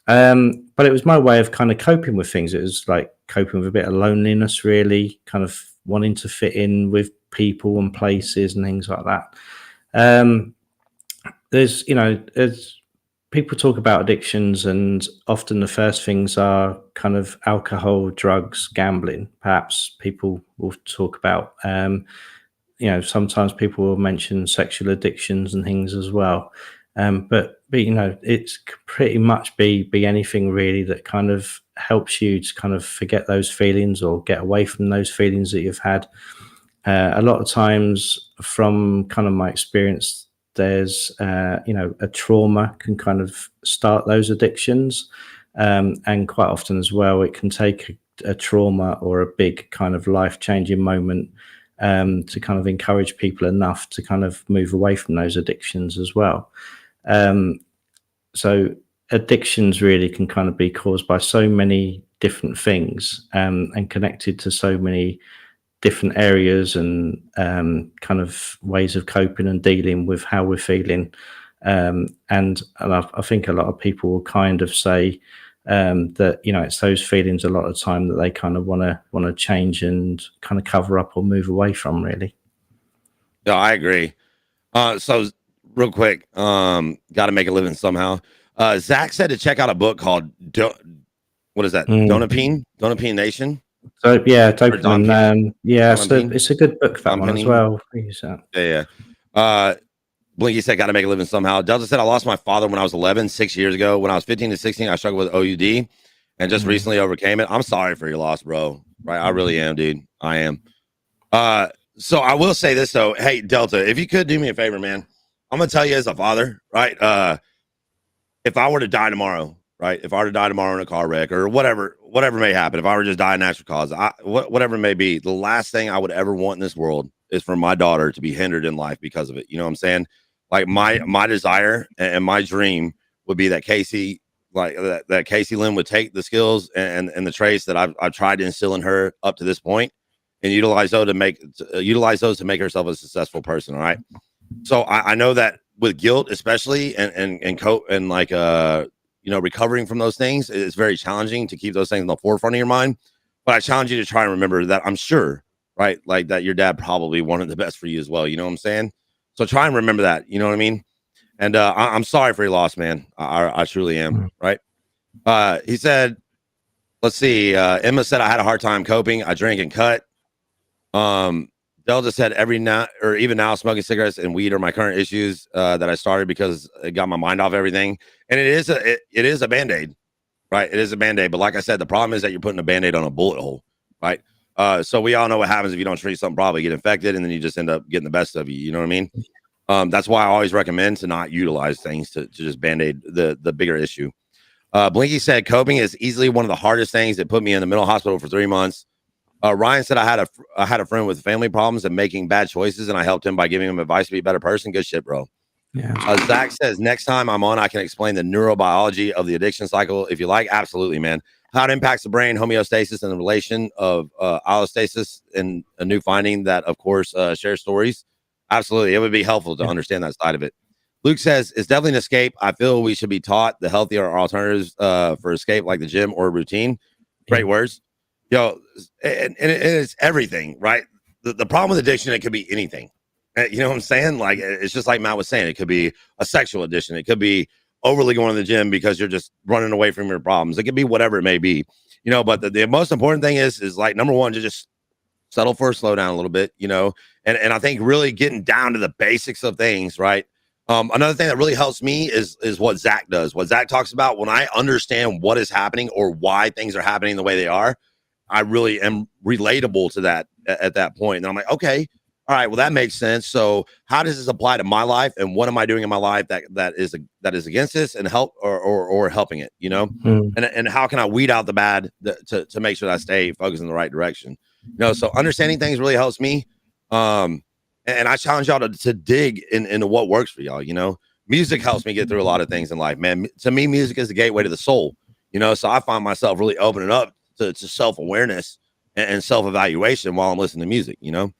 But it was my way of kind of coping with things. It was coping with a bit of loneliness, really, kind of wanting to fit in with people and places and things like that. There's people talk about addictions, and often the first things are kind of alcohol, drugs, gambling. Perhaps people will talk about, sometimes people will mention sexual addictions and things as well. But it's pretty much be anything really that kind of helps you to kind of forget those feelings or get away from those feelings that you've had. A lot of times, from kind of my experience, there's a trauma can kind of start those addictions, and quite often as well, it can take a trauma or a big kind of life-changing moment to kind of encourage people enough to kind of move away from those addictions as well. So addictions really can kind of be caused by so many different things, and connected to so many different areas and kind of ways of coping and dealing with how we're feeling. And I think a lot of people will kind of say that it's those feelings a lot of time that they kind of want to change and kind of cover up or move away from, really. Yeah, I agree. So real quick, got to make a living somehow. Zach said to check out a book called what is that? Donapine Nation. So yeah, dopamine. It's a good book, that one as well. Yeah. Blinky said, got to make a living somehow. Delta said, I lost my father when I was 11, 6 years ago. When I was 15 to 16, I struggled with OUD and just recently overcame it. I'm sorry for your loss, bro. Right? I really am, dude. I am. So I will say this though. Hey, Delta, if you could do me a favor, man, I'm gonna tell you as a father, right? If I were to die tomorrow, right? If I were to die tomorrow in a car wreck or whatever may happen, if I were to just die in natural cause, whatever it may be, the last thing I would ever want in this world is for my daughter to be hindered in life because of it. You know what I'm saying? My desire and my dream would be that Casey, that Casey Lynn would take the skills and the traits that I've tried to instill in her up to this point and utilize those to make herself a successful person. All right. So I know that with guilt, especially and cope and recovering from those things, it's very challenging to keep those things in the forefront of your mind. But I challenge you to try and remember that I'm sure, right? That your dad probably wanted the best for you as well. You know what I'm saying? So try and remember that. You know what I mean? And I'm sorry for your loss, man. I truly am. Right? He said, let's see. Emma said, I had a hard time coping. I drank and cut. Delta said, even now, smoking cigarettes and weed are my current issues that I started because it got my mind off everything. And it is a Band-Aid, right? It is a Band-Aid. But like I said, the problem is that you're putting a Band-Aid on a bullet hole, right? So we all know what happens if you don't treat something properly, get infected, and then you just end up getting the best of you. You know what I mean? That's why I always recommend to not utilize things to just Band-Aid the bigger issue. Blinky said, coping is easily one of the hardest things that put me in the mental hospital for 3 months. Ryan said I had a friend with family problems and making bad choices, and I helped him by giving him advice to be a better person. Good shit, bro. Yeah. Zach says next time I'm on, I can explain the neurobiology of the addiction cycle if you like. Absolutely, man. How it impacts the brain, homeostasis, and the relation of allostasis, and a new finding that, of course, shares stories. Absolutely, it would be helpful to understand that side of it. Luke says it's definitely an escape. I feel we should be taught the healthier alternatives for escape, like the gym or routine. Great words. Yo, and it's everything, right? The problem with addiction, it could be anything. You know what I'm saying? Like, it's just like Matt was saying, it could be a sexual addiction. It could be overly going to the gym because you're just running away from your problems. It could be whatever it may be, you know, but the most important thing is like, number one, to just settle for a slowdown a little bit, you know, and I think really getting down to the basics of things, right? Another thing that really helps me is what Zach does. What Zach talks about, when I understand what is happening or why things are happening the way they are, I really am relatable to that at that point. And I'm like, okay, all right, well, that makes sense. So how does this apply to my life, and what am I doing in my life that is against this and help or helping it, you know? And how can I weed out the bad to make sure that I stay focused in the right direction? You know, so understanding things really helps me. And I challenge y'all to dig into what works for y'all. You know, music helps me get through a lot of things in life, man. To me, music is the gateway to the soul, you know, so I find myself really opening up to self-awareness and self-evaluation while I'm listening to music, you know.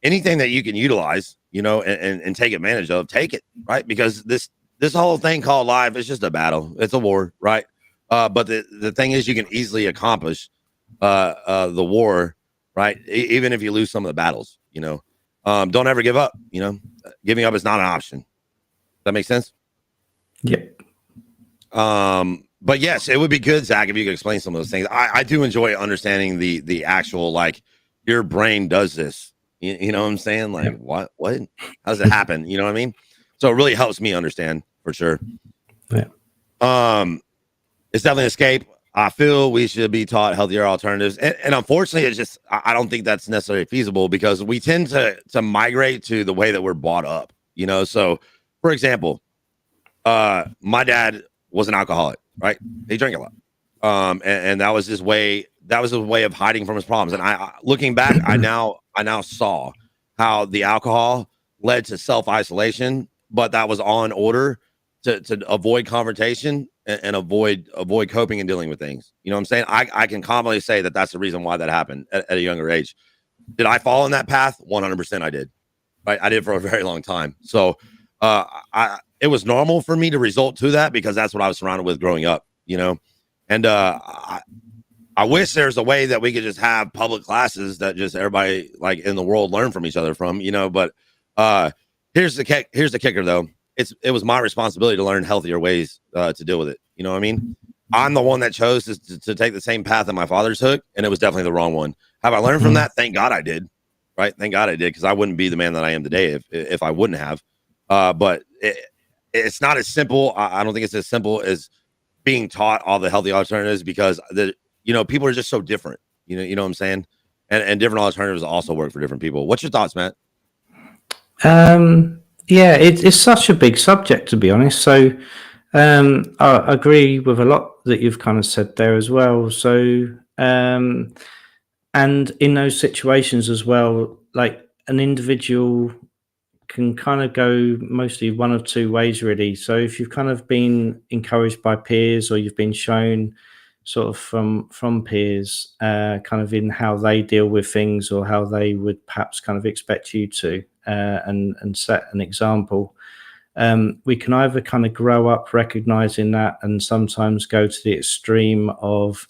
Anything that you can utilize, you know, and take advantage of, take it, right? Because this whole thing called life is just a battle. It's a war, right? But the thing is, you can easily accomplish the war, right? Even if you lose some of the battles, you know. Don't ever give up, you know. Giving up is not an option. Does that make sense? Yep. But yes, it would be good, Zach, if you could explain some of those things. I do enjoy understanding the actual, like, your brain does this. You know what I'm saying? Like, what? How does it happen? You know what I mean? So it really helps me understand for sure. Yeah. It's definitely an escape. I feel we should be taught healthier alternatives. And unfortunately, it's just, I don't think that's necessarily feasible, because we tend to migrate to the way that we're brought up, you know? So, for example, my dad was an alcoholic, right? He drank a lot. And that was his way. That was a way of hiding from his problems. And I looking back, I now saw how the alcohol led to self-isolation, but that was all in order to avoid confrontation and avoid coping and dealing with things. You know what I'm saying? I can confidently say that that's the reason why that happened at a younger age. Did I fall in that path? 100% I did. Right? I did for a very long time. So it was normal for me to resort to that, because that's what I was surrounded with growing up, you know? And I wish there's a way that we could just have public classes that just everybody, like, in the world learn from each other from, you know. But here's the kicker, though. It was my responsibility to learn healthier ways to deal with it. You know what I mean? I'm the one that chose to take the same path that my father took, and it was definitely the wrong one. Have I learned from that? Thank God I did. Right? Thank God I did, because I wouldn't be the man that I am today if I wouldn't have. But it's not as simple. I don't think it's as simple as being taught all the healthy alternatives, because people are just so different. You know what I'm saying? And different alternatives also work for different people. What's your thoughts, Matt? Yeah, it's such a big subject, to be honest. So I agree with a lot that you've kind of said there as well. So and in those situations as well, like, an individual can kind of go mostly one of two ways, really. So if you've kind of been encouraged by peers, or you've been shown sort of from peers kind of in how they deal with things, or how they would perhaps kind of expect you to and set an example, we can either kind of grow up recognizing that, and sometimes go to the extreme of,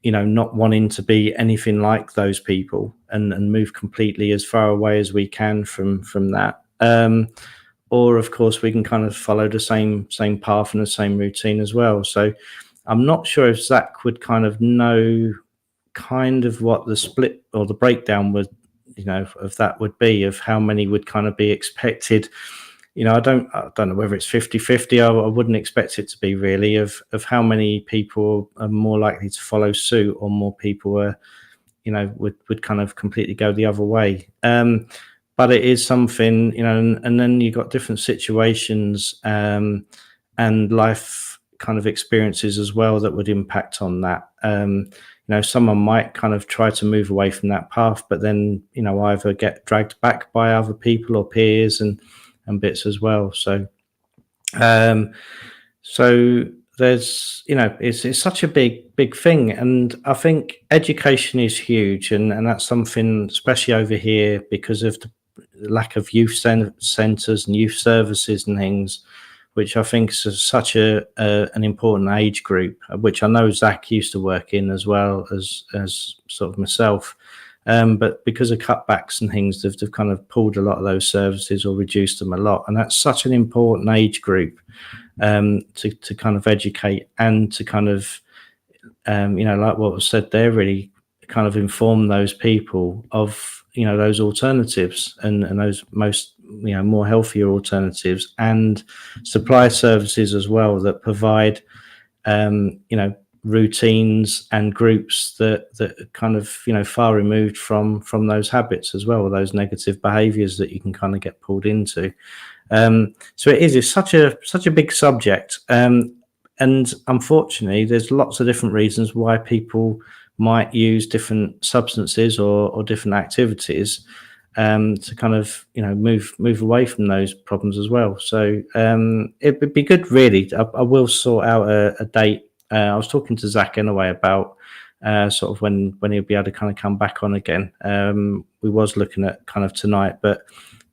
not wanting to be anything like those people, and move completely as far away as we can from that. Or, of course, we can kind of follow the same path and the same routine as well. So I'm not sure if Zach would kind of know kind of what the split or the breakdown would, of that would be, of how many would kind of be expected. I don't know whether it's 50-50. I wouldn't expect it to be, really, of how many people are more likely to follow suit, or more people are, would kind of completely go the other way. But it is something, and then you've got different situations and life kind of experiences as well that would impact on that. someone might kind of try to move away from that path, but then, either get dragged back by other people or peers and bits as well. So, there's, it's such a big thing. And I think education is huge. And that's something, especially over here, because of the lack of youth centers and youth services and things, which I think is such an important age group, which I know Zach used to work in as well as sort of myself. But because of cutbacks and things, they've kind of pulled a lot of those services or reduced them a lot. And that's such an important age group to kind of educate and to kind of, like what was said there, really kind of inform those people of, those alternatives and those most, more healthier alternatives, and supply services as well that provide, routines and groups that kind of, far removed from those habits as well, those negative behaviors that you can kind of get pulled into. So it's such a big subject. And unfortunately, there's lots of different reasons why people might use different substances or different activities to kind of, move away from those problems as well. So it would be good, really. I will sort out a date. I was talking to Zach anyway about sort of when he'll be able to kind of come back on again. We was looking at kind of tonight, but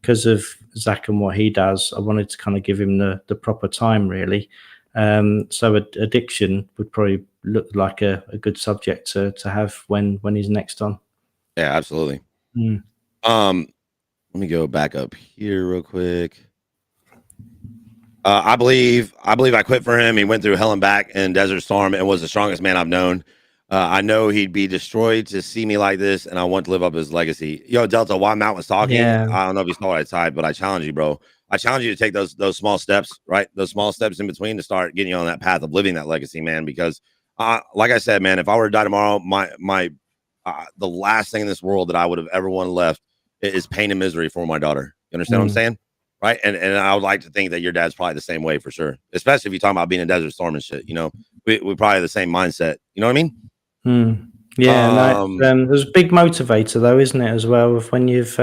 because of Zach and what he does, I wanted to kind of give him the proper time, really. So addiction would probably look like a good subject to have when he's next on. Yeah, absolutely. Let me go back up here real quick. I believe I quit for him. He went through hell and back in Desert Storm and was the strongest man I've known. I know he'd be destroyed to see me like this, and I want to live up his legacy. Yo, Delta, while Matt was talking, I don't know if you saw what I typed, but I challenge you, bro. I challenge you to take those small steps, right? Those small steps in between to start getting you on that path of living that legacy, man. Because, like I said, man, if I were to die tomorrow, the last thing in this world that I would have ever wanted left is pain and misery for my daughter. You understand what I'm saying? Right. And I would like to think that your dad's probably the same way for sure. Especially if you're talking about being in Desert Storm and shit, we probably have the same mindset. You know what I mean? Yeah. There's a big motivator though, isn't it, as well, of when you've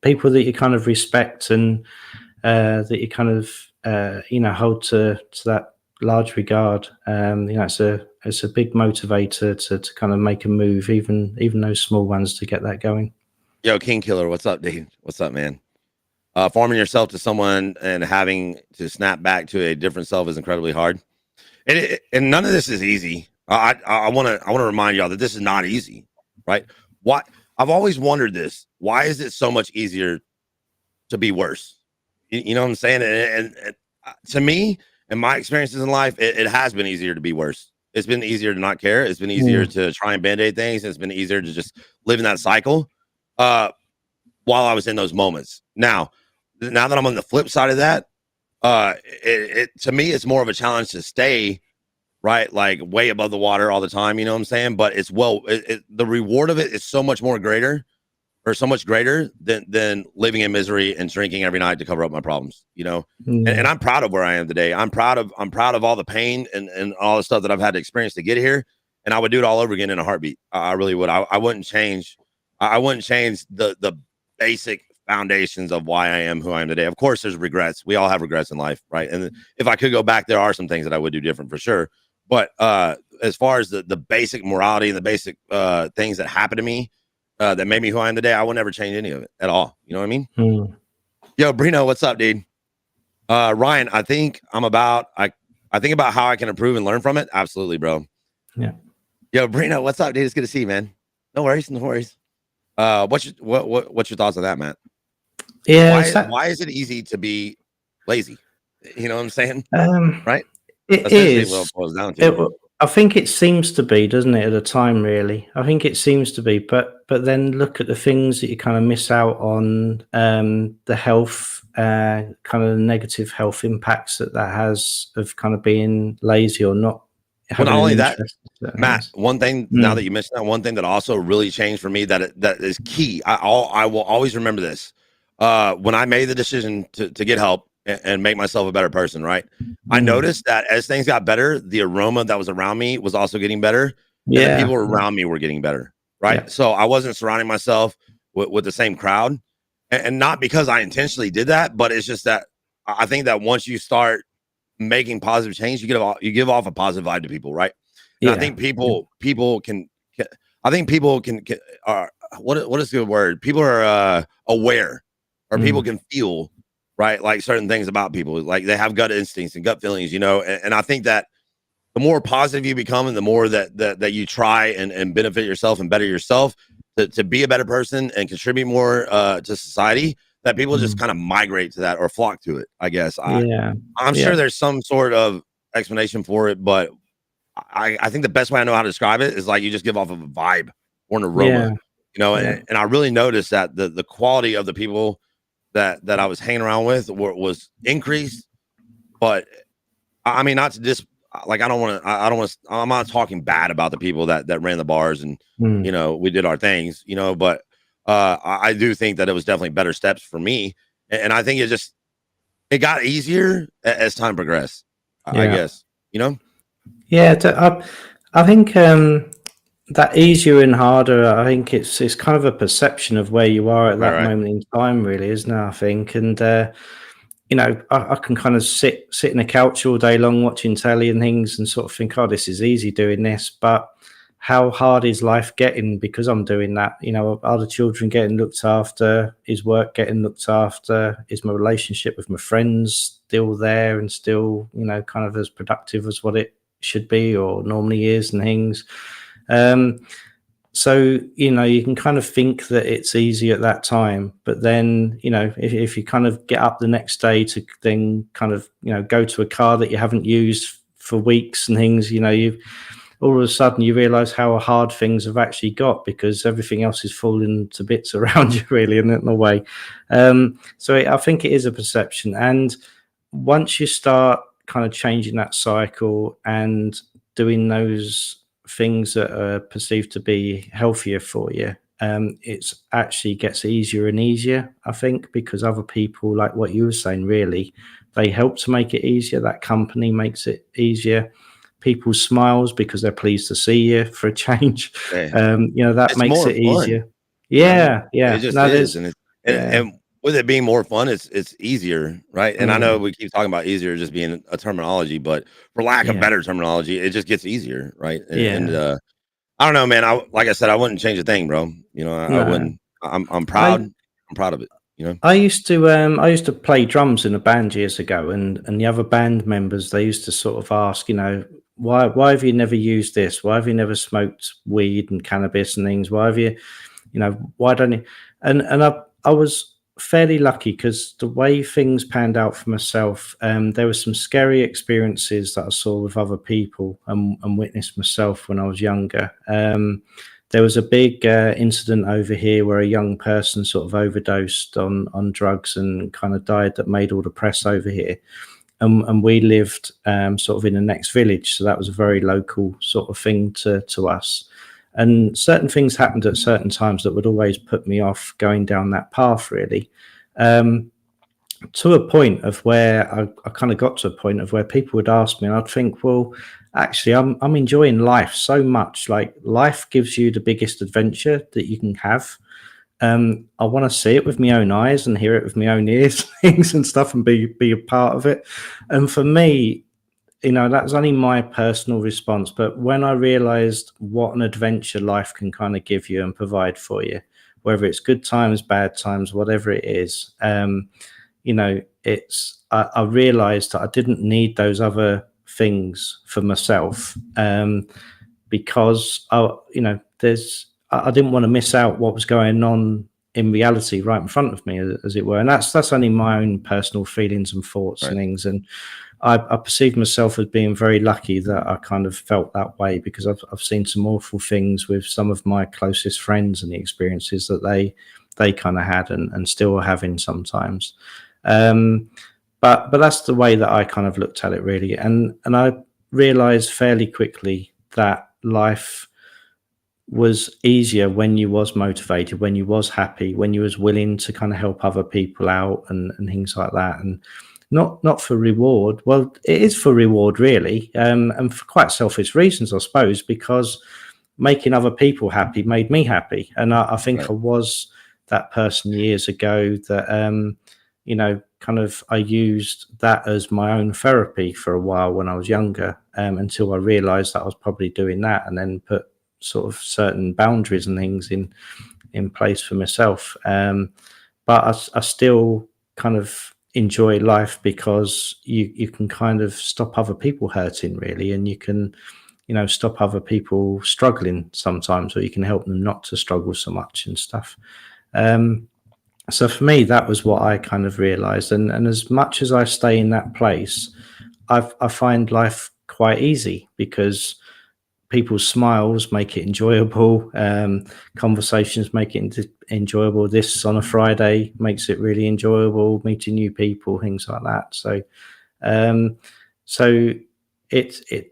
people that you kind of respect and that you kind of hold to that large regard. It's a big motivator to kind of make a move, even those small ones, to get that going. Yo, King Killer, what's up, dude? What's up, man? Forming yourself to someone and having to snap back to a different self is incredibly hard, and none of this is easy. I want to remind y'all that this is not easy, right? Why? I've always wondered this. Why is it so much easier to be worse? You know what I'm saying? And to me, in my experiences in life, it has been easier to be worse. It's been easier to not care. It's been easier to try and band-aid things. It's been easier to just live in that cycle while I was in those moments. Now that I'm on the flip side of that, to me, it's more of a challenge to stay right, like way above the water all the time. You know what I'm saying? But it's the reward of it is so much greater than living in misery and drinking every night to cover up my problems. And I'm proud of where I am today. I'm proud of all the pain and all the stuff that I've had to experience to get here. And I would do it all over again in a heartbeat. I really would. I wouldn't change. I wouldn't change the basic foundations of why I am who I am today. Of course, there's regrets. We all have regrets in life, right? And if I could go back, there are some things that I would do different for sure. But as far as the basic morality and the basic things that happened to me that made me who I am today, I will never change any of it at all. You know what I mean? Yo, Brino, what's up, dude? Ryan, I think about how I can improve and learn from it. Absolutely, bro. Yeah. Yo, Brino, what's up, dude? It's good to see you, man. No worries. What's your thoughts on that, Matt? Yeah. Why is it easy to be lazy? You know what I'm saying? Right? It is. What it boils down to. I think it seems to be, doesn't it, at a time, really? I think it seems to be, but then look at the things that you kind of miss out on, the health, kind of the negative health impacts that has of kind of being lazy or not. Well, not only that, Matt, one thing, now that you mentioned that, one thing that also really changed for me that is key. I will always remember this. When I made the decision to get help and make myself a better person, right? I noticed that as things got better, the aroma that was around me was also getting better. and the people around me were getting better, right? Yeah. So I wasn't surrounding myself with the same crowd, and not because I intentionally did that, but it's just that I think that once you start making positive change, you give off a positive vibe to people, right? And I think people can I think people can are what is the word? People are aware, or people can feel, right, like certain things about people, like they have gut instincts and gut feelings, you know. And I think that the more positive you become, and the more that you try and benefit yourself and better yourself to be a better person and contribute more to society, that people just kind of migrate to that or flock to it, I guess. I'm sure there's some sort of explanation for it, but I think the best way I know how to describe it is like you just give off of a vibe or an aroma, you know. And I really noticed that the quality of the people that I was hanging around with was increased. But I mean, not to just like, I'm not talking bad about the people that ran the bars and you know, we did our things, you know, but I do think that it was definitely better steps for me, and I think it got easier as time progressed, I guess, you know. I think that easier and harder, I think it's kind of a perception of where you are at that moment in time, really, isn't it? I think. And you know, I can kind of sit in a couch all day long watching telly and things and sort of think, oh, this is easy doing this, but how hard is life getting because I'm doing that? You know, are the children getting looked after? Is work getting looked after? Is my relationship with my friends still there and still, you know, kind of as productive as what it should be or normally is and things? So, you know, you can kind of think that it's easy at that time, but then, you know, if you kind of get up the next day to then kind of, you know, go to a car that you haven't used for weeks and things, you know, all of a sudden you realize how hard things have actually got because everything else is falling to bits around you, really, in a way. So I think it is a perception. And once you start kind of changing that cycle and doing those things that are perceived to be healthier for you, it's actually gets easier and easier, I think, because other people, like what you were saying, really, they help to make it easier. That company makes it easier. People smiles because they're pleased to see you for a change. You know, that makes it easier. It just is. And with it being more fun, it's easier, right? And I know we keep talking about easier just being a terminology, but for lack of better terminology, it just gets easier, right? And I don't know, man. Like I said, I wouldn't change a thing, bro. You know, I wouldn't. I'm proud. I'm proud of it. You know, I used to play drums in a band years ago, and the other band members, they used to sort of ask, you know, why have you never used this? Why have you never smoked weed and cannabis and things? Why have you, you know, why don't you? And I was fairly lucky because the way things panned out for myself, there were some scary experiences that I saw with other people and witnessed myself when I was younger. There was a big incident over here where a young person sort of overdosed on drugs and kind of died, that made all the press over here. And we lived sort of in the next village, so that was a very local sort of thing to us. And certain things happened at certain times that would always put me off going down that path, really. To a point of where I kind of got to a point of where people would ask me, and I'd think, well, actually, I'm enjoying life so much. Like, life gives you the biggest adventure that you can have. I want to see it with my own eyes and hear it with my own ears, things and stuff, and be a part of it. And for me, you know, that's only my personal response. But when I realized what an adventure life can kind of give you and provide for you, whether it's good times, bad times, whatever it is, you know, I realized that I didn't need those other things for myself, because you know, I didn't want to miss out what was going on in reality right in front of me, as it were. And that's only my own personal feelings and thoughts and things. And I perceive myself as being very lucky that I kind of felt that way, because I've seen some awful things with some of my closest friends and the experiences that they kind of had and still are having sometimes. But that's the way that I kind of looked at it, really. And I realized fairly quickly that life was easier when you was motivated, when you was happy, when you was willing to kind of help other people out and things like that. And not for reward. Well, it is for reward, really, and for quite selfish reasons, I suppose, because making other people happy made me happy. And I think Right. I was that person years ago that, you know, kind of I used that as my own therapy for a while when I was younger, until I realized that I was probably doing that, and then put sort of certain boundaries and things in place for myself. But I still kind of enjoy life because you can kind of stop other people hurting, really, and you can, you know, stop other people struggling sometimes, or you can help them not to struggle so much and stuff. So for me, that was what I kind of realized. And as much as I stay in that place, I find life quite easy because people's smiles make it enjoyable. Conversations make it enjoyable. This on a Friday makes it really enjoyable, meeting new people, things like that. Um, so it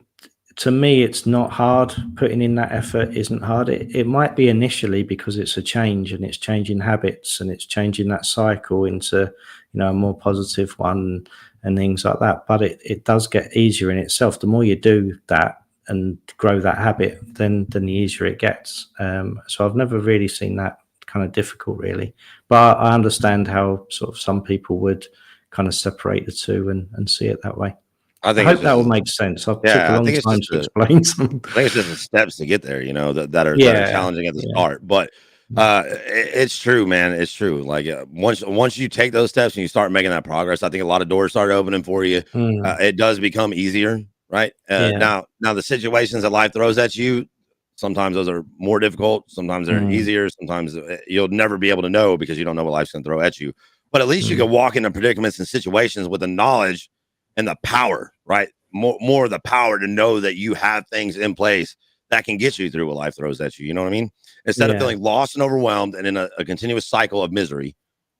to me, it's not hard. Putting in that effort isn't hard. It might be initially because it's a change, and it's changing habits, and it's changing that cycle into, you know, a more positive one and things like that. But it does get easier in itself. The more you do that and grow that habit, then the easier it gets. So I've never really seen that kind of difficult, really. But I understand how sort of some people would kind of separate the two and see it that way. I I think hope that will make sense. I took a long time to explain something. I think it's just the steps to get there, you know, that are challenging at the start. But it's true, man. It's true. Like once you take those steps and you start making that progress, I think a lot of doors start opening for you. It does become easier, right? Now the situations that life throws at you, sometimes those are more difficult. Sometimes they're easier. Sometimes you'll never be able to know because you don't know what life's going to throw at you. But at least you can walk into predicaments and situations with the knowledge and the power, right? More of the power to know that you have things in place that can get you through what life throws at you. You know what I mean? Instead of feeling lost and overwhelmed and in a continuous cycle of misery,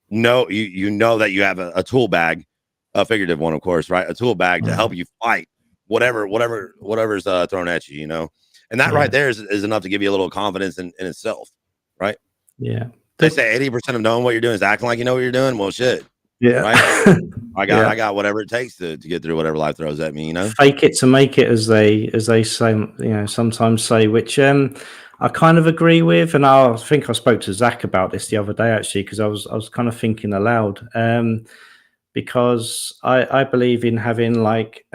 you know that you have a tool bag, a figurative one, of course, right? A tool bag to help you fight whatever's thrown at you, you know? And that right there is enough to give you a little confidence in itself, right? Yeah. They say 80% of knowing what you're doing is acting like you know what you're doing. Well, shit. Yeah. Right. I got whatever it takes to get through whatever life throws at me, you know. Fake it to make it, as they say, you know, sometimes say, which I kind of agree with. And I think I spoke to Zach about this the other day, actually, because I was kind of thinking aloud. Because I believe in having like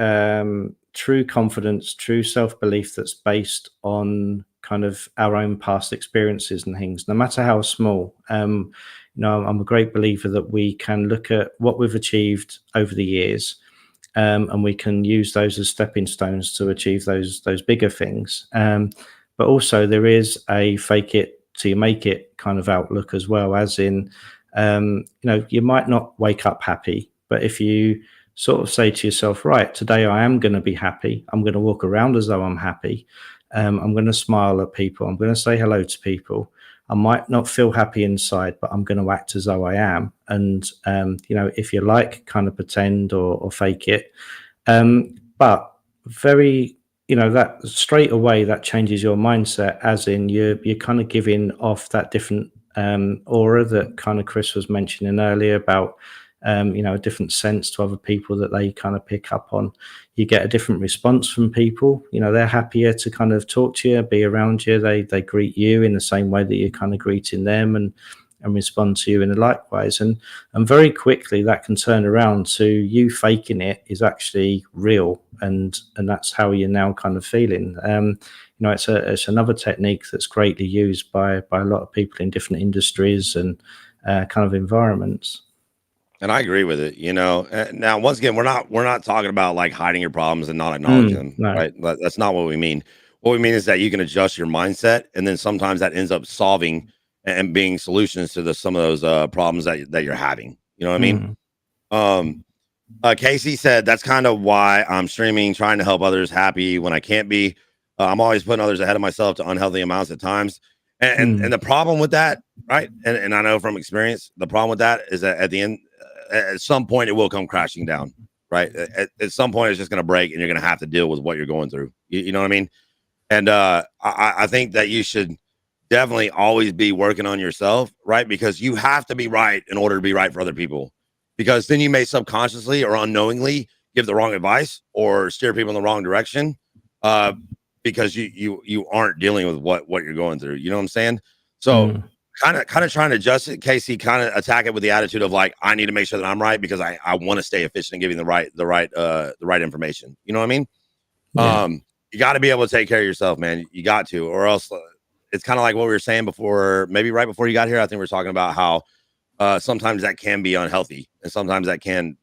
true confidence, true self-belief that's based on kind of our own past experiences and things, no matter how small. You know, I'm a great believer that we can look at what we've achieved over the years, and we can use those as stepping stones to achieve those bigger things. But also there is a fake it till you make it kind of outlook as well, as in, you know, you might not wake up happy, but if you sort of say to yourself, right, today I am going to be happy. I'm going to walk around as though I'm happy. I'm going to smile at people. I'm going to say hello to people. I might not feel happy inside, but I'm going to act as though I am. And, you know, if you like, kind of pretend or fake it. But very, you know, that straight away, that changes your mindset, as in you're kind of giving off that different aura that kind of Chris was mentioning earlier about, you know, a different sense to other people that they kind of pick up on. You get a different response from people. You know, they're happier to kind of talk to you, be around you. They greet you in the same way that you're kind of greeting them, and respond to you in a likewise. And very quickly that can turn around to you faking it is actually real, and that's how you're now kind of feeling. You know, it's another technique that's greatly used by a lot of people in different industries and kind of environments. And I agree with it. You know, now once again, we're not talking about like hiding your problems and not acknowledging them, No. right? That's not what we mean. What we mean is that you can adjust your mindset, and then sometimes that ends up solving and being solutions to some of those problems that you're having. You know what I mean? Casey said that's kind of why I'm streaming, trying to help others happy when I can't be. I'm always putting others ahead of myself to unhealthy amounts at times. And the problem with that, right? And I know from experience, the problem with that is that at the end, at some point it will come crashing down, right? At some point it's just going to break, and you're going to have to deal with what you're going through. You know what I mean? And I think that you should definitely always be working on yourself, right? Because you have to be right in order to be right for other people, because then you may subconsciously or unknowingly give the wrong advice or steer people in the wrong direction. because you aren't dealing with what you're going through. You know what I'm saying? So kind of trying to adjust it. Casey kind of attack it with the attitude of like, I need to make sure that I'm right because I want to stay efficient and giving the right information. You know what I mean? Yeah. You got to be able to take care of yourself, man. You got to, or else it's kind of like what we were saying before, maybe right before you got here. I think we were talking about how sometimes that can be unhealthy, and sometimes that can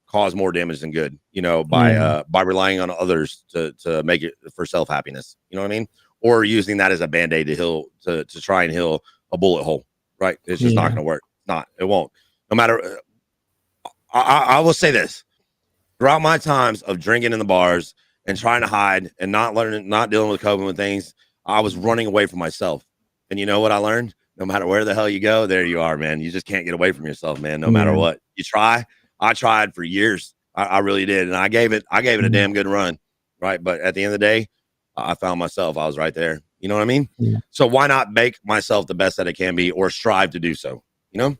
cause more damage than good, you know, by relying on others to make it for self-happiness. You know what I mean? Or using that as a band-aid to try and heal a bullet hole, right? It's just not going to work. It won't. No matter. I will say this: throughout my times of drinking in the bars and trying to hide and not dealing with coping with things, I was running away from myself. And you know what I learned? No matter where the hell you go, there you are, man. You just can't get away from yourself, man. No matter what you try. I tried for years. I really did, and I gave it a damn good run, right? But at the end of the day, I found myself. I was right there. You know what I mean? Yeah. So why not make myself the best that it can be, or strive to do so? You know.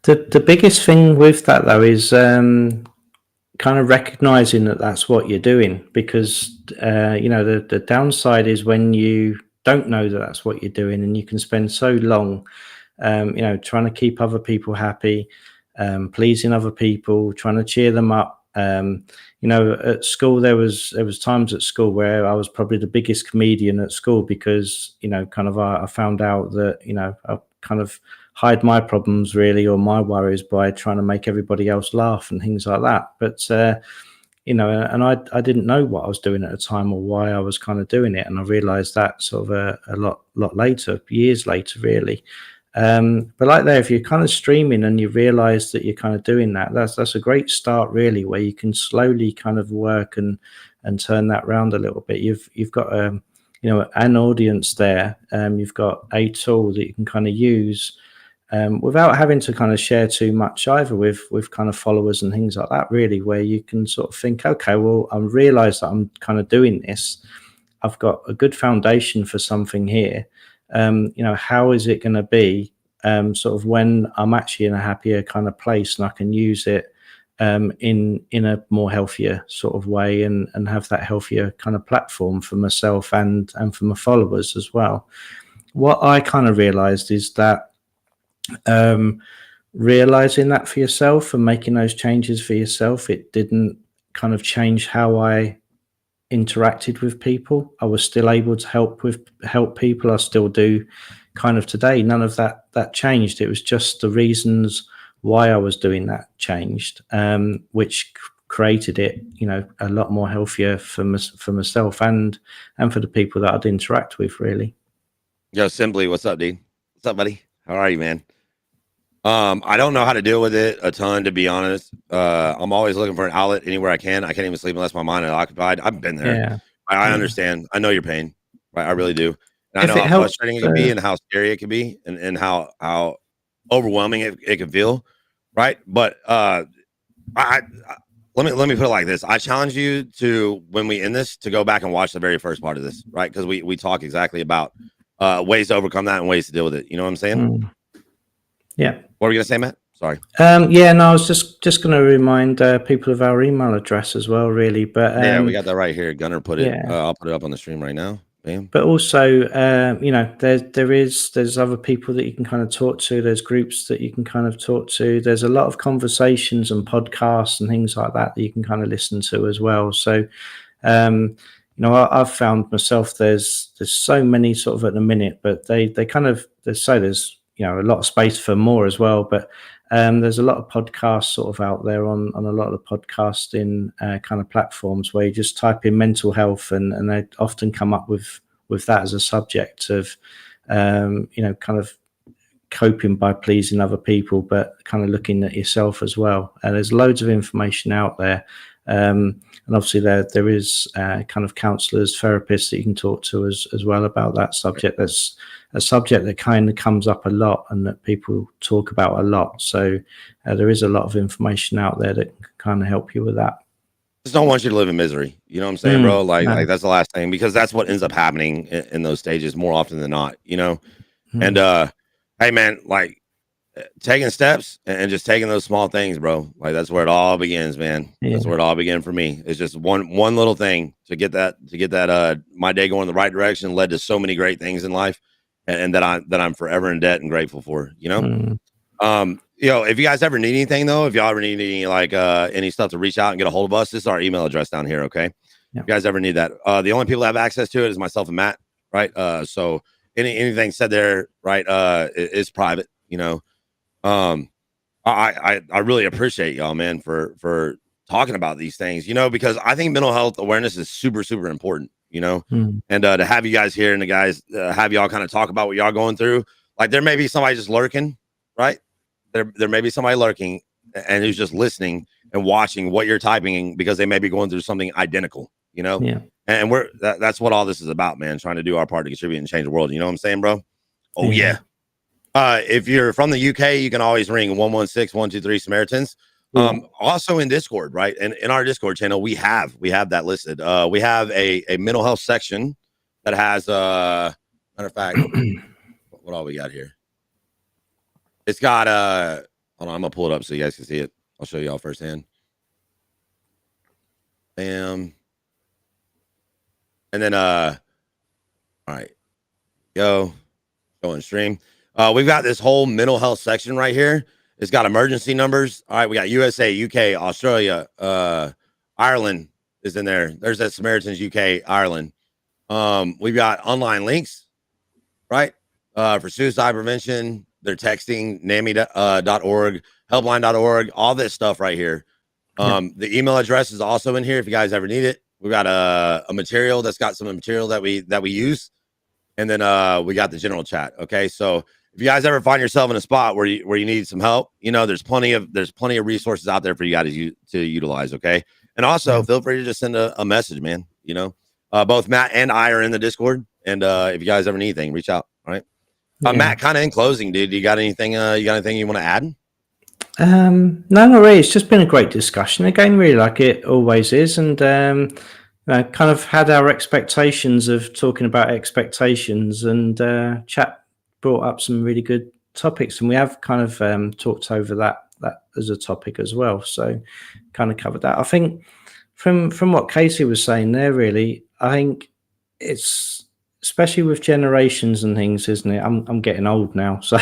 The biggest thing with that though is kind of recognizing that that's what you're doing, because you know, the downside is when you don't know that that's what you're doing, and you can spend so long you know, trying to keep other people happy, pleasing other people, trying to cheer them up. You know, at school there was times at school where I was probably the biggest comedian at school because, you know, kind of I found out that, you know, I kind of hide my problems really, or my worries, by trying to make everybody else laugh and things like that. But you know, and I didn't know what I was doing at the time or why I was kind of doing it, and I realized that sort of a lot later, years later really. But like there, if you're kind of streaming and you realize that you're kind of doing that, that's a great start really, where you can slowly kind of work and turn that around a little bit. You've got you know, an audience there. You've got a tool that you can kind of use without having to kind of share too much either with kind of followers and things like that really, where you can sort of think, okay, well, I realize that I'm kind of doing this. I've got a good foundation for something here. You know, how is it going to be sort of when I'm actually in a happier kind of place, and I can use it in a more healthier sort of way, and have that healthier kind of platform for myself and for my followers as well. What I kind of realized is that realizing that for yourself and making those changes for yourself, it didn't kind of change how I interacted with people. I was still able to help people. I still do kind of today. None of that changed. It was just the reasons why I was doing that changed, which created it, you know, a lot more healthier for myself and for the people that I'd interact with really. Yo, Simply, what's up, dude? What's up, buddy? How are you, man? I don't know how to deal with it a ton, to be honest. I'm always looking for an outlet anywhere I can. I can't even sleep unless my mind is occupied. I've been there. Yeah. I understand. I know your pain. Right? I really do. And I know how frustrating it can be, and how scary it can be, and how overwhelming it can feel. Right. But let me put it like this. I challenge you to, when we end this, to go back and watch the very first part of this, right? Because we talk exactly about ways to overcome that and ways to deal with it. You know what I'm saying? Yeah. What were you gonna say, Matt? Sorry. Yeah, no, I was just going to remind people of our email address as well, really. But yeah, we got that right here. Gunner put it. I'll put it up on the stream right now. Bam. But also, you know, there's other people that you can kind of talk to. There's groups that you can kind of talk to. There's a lot of conversations and podcasts and things like that you can kind of listen to as well. So, you know, I've found myself there's so many sort of at the minute, but they kind of there's you know, a lot of space for more as well. But there's a lot of podcasts sort of out there on a lot of the podcasting kind of platforms, where you just type in mental health, and they often come up with that as a subject of, you know, kind of coping by pleasing other people, but kind of looking at yourself as well. And there's loads of information out there. And obviously there is kind of counselors, therapists that you can talk to as well about that subject. That's a subject that kind of comes up a lot and that people talk about a lot. So there is a lot of information out there that can kind of help you with that. Just don't want you to live in misery. You know what I'm saying, bro? Like that's the last thing, because that's what ends up happening in those stages more often than not, you know? And hey man, like taking steps and just taking those small things, bro. Like that's where it all begins, man. Yeah. That's where it all began for me. It's just one little thing to get that my day going in the right direction led to so many great things in life, and that I'm forever in debt and grateful for. You know, if you guys ever need anything though, if y'all ever need any any stuff to reach out and get a hold of us, this is our email address down here. Okay, if you guys ever need that, the only people that have access to it is myself and Matt, right? So anything said there, right, is private. You know. I really appreciate y'all, man, for talking about these things, you know, because I think mental health awareness is super, super important, you know, and to have you guys here and the guys have y'all kind of talk about what y'all going through. Like there may be somebody just lurking, right? There may be somebody lurking and who's just listening and watching what you're typing because they may be going through something identical, you know? Yeah. And that's what all this is about, man, trying to do our part to contribute and change the world. You know what I'm saying, bro? Oh, yeah. If you're from the UK, you can always ring 116-123 Samaritans. Also in Discord, right? And in our Discord channel, we have that listed. We have a mental health section that has matter of fact, what all we got here? It's got hold on, I'm gonna pull it up so you guys can see it. I'll show y'all firsthand. Bam. And then all right, go and stream. We've got this whole mental health section right here. It's got emergency numbers. All right, we got USA, UK, Australia, Ireland is in there. There's that Samaritans, UK, Ireland. We've got online links, right? For suicide prevention. They're texting, NAMI.org, helpline.org, all this stuff right here. The email address is also in here if you guys ever need it. We've got a material that's got some material that we use. And then we got the general chat. Okay, so if you guys ever find yourself in a spot where you need some help, you know, there's plenty of resources out there for you guys to utilize. Okay, and also feel free to just send a message, man. You know, both Matt and I are in the Discord, and if you guys ever need anything, reach out. All right, Matt. Kind of in closing, dude, you got anything? You want to add? No, not really. It's just been a great discussion again, really, like it always is, and kind of had our expectations of talking about expectations, and chat brought up some really good topics, and we have kind of talked over that as a topic as well. So kind of covered that. I think from what Casey was saying there, really, I think it's especially with generations and things, isn't it? I'm getting old now, so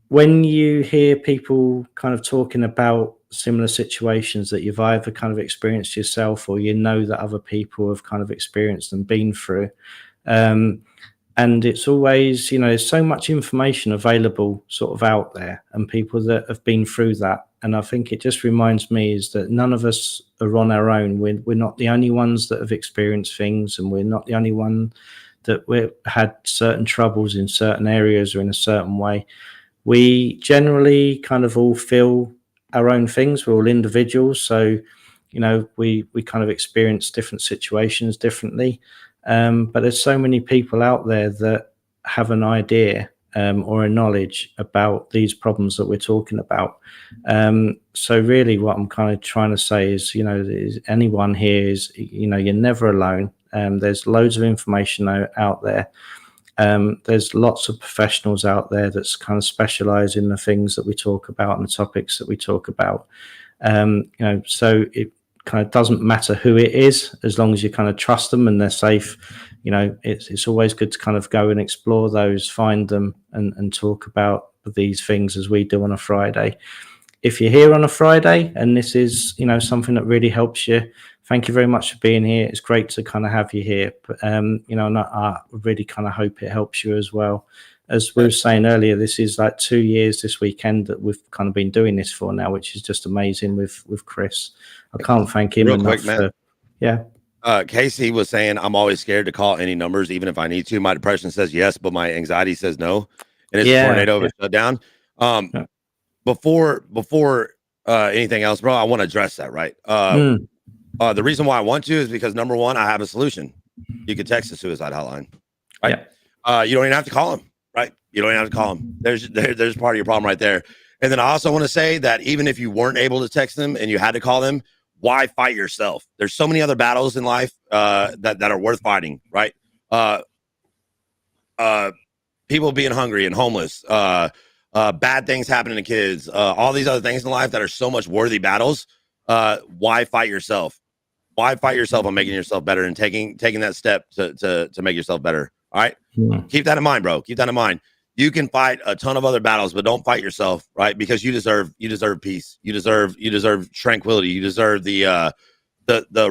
when you hear people kind of talking about similar situations that you've either kind of experienced yourself or you know that other people have kind of experienced and been through, and it's always, you know, there's so much information available sort of out there and people that have been through that. And I think it just reminds me is that none of us are on our own. We're not the only ones that have experienced things, and we're not the only one that we've had certain troubles in certain areas or in a certain way. We generally kind of all feel our own things. We're all individuals. So, you know, we kind of experience different situations differently. But there's so many people out there that have an idea or a knowledge about these problems that we're talking about. So really what I'm kind of trying to say is, you know, anyone here is, you know, you're never alone. There's loads of information out there. There's lots of professionals out there that's kind of specialize in the things that we talk about and the topics that we talk about. You know, so it kind of doesn't matter who it is, as long as you kind of trust them and they're safe. You know, it's always good to kind of go and explore those, find them and talk about these things as we do on a Friday. If you're here on a Friday and this is, you know, something that really helps you, thank you very much for being here. It's great to kind of have you here. But, you know, and I really kind of hope it helps you as well. As we were saying earlier, this is like 2 years this weekend that we've kind of been doing this for now, which is just amazing with Chris. I can't thank him enough. Quick, yeah. Casey was saying, I'm always scared to call any numbers, even if I need to. My depression says yes, but my anxiety says no. And it's a tornado of a shutdown. Before anything else, bro, I want to address that, right? The reason why I want to is because, number one, I have a solution. You can text the suicide hotline, right? You don't even have to call him, right? You don't even have to call him. There's part of your problem right there. And then I also want to say that even if you weren't able to text them and you had to call them, why fight yourself? There's so many other battles in life that are worth fighting, right? People being hungry and homeless, bad things happening to kids, all these other things in life that are so much worthy battles. Why fight yourself? Why fight yourself on making yourself better and taking that step to make yourself better? All right. Keep that in mind, bro. Keep that in mind. You can fight a ton of other battles, but don't fight yourself, right? Because you deserve peace. You deserve tranquility. You deserve the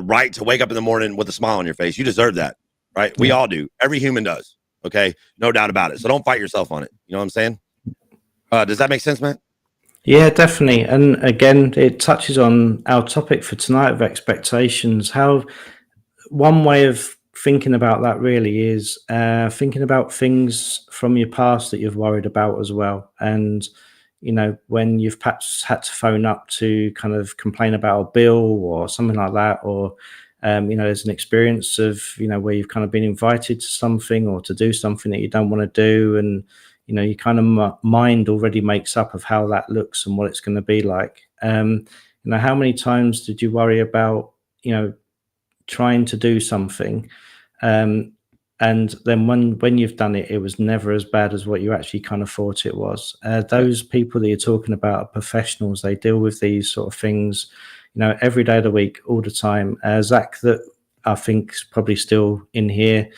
right to wake up in the morning with a smile on your face. You deserve that, right? We all do. Every human does. Okay, no doubt about it. So don't fight yourself on it. You know what I'm saying? Does that make sense, man? Yeah, definitely. And again, it touches on our topic for tonight of expectations. How one way of thinking about that really is thinking about things from your past that you've worried about as well. And, you know, when you've perhaps had to phone up to kind of complain about a bill or something like that, or, you know, there's an experience of, you know, where you've kind of been invited to something or to do something that you don't want to do. And, you know, your kind of mind already makes up of how that looks and what it's going to be like. You know, how many times did you worry about, you know, trying to do something, and then when you've done it, it was never as bad as what you actually kind of thought it was. Those people that you're talking about are professionals. They deal with these sort of things, you know, every day of the week, all the time. Zach, that I think is probably still in here.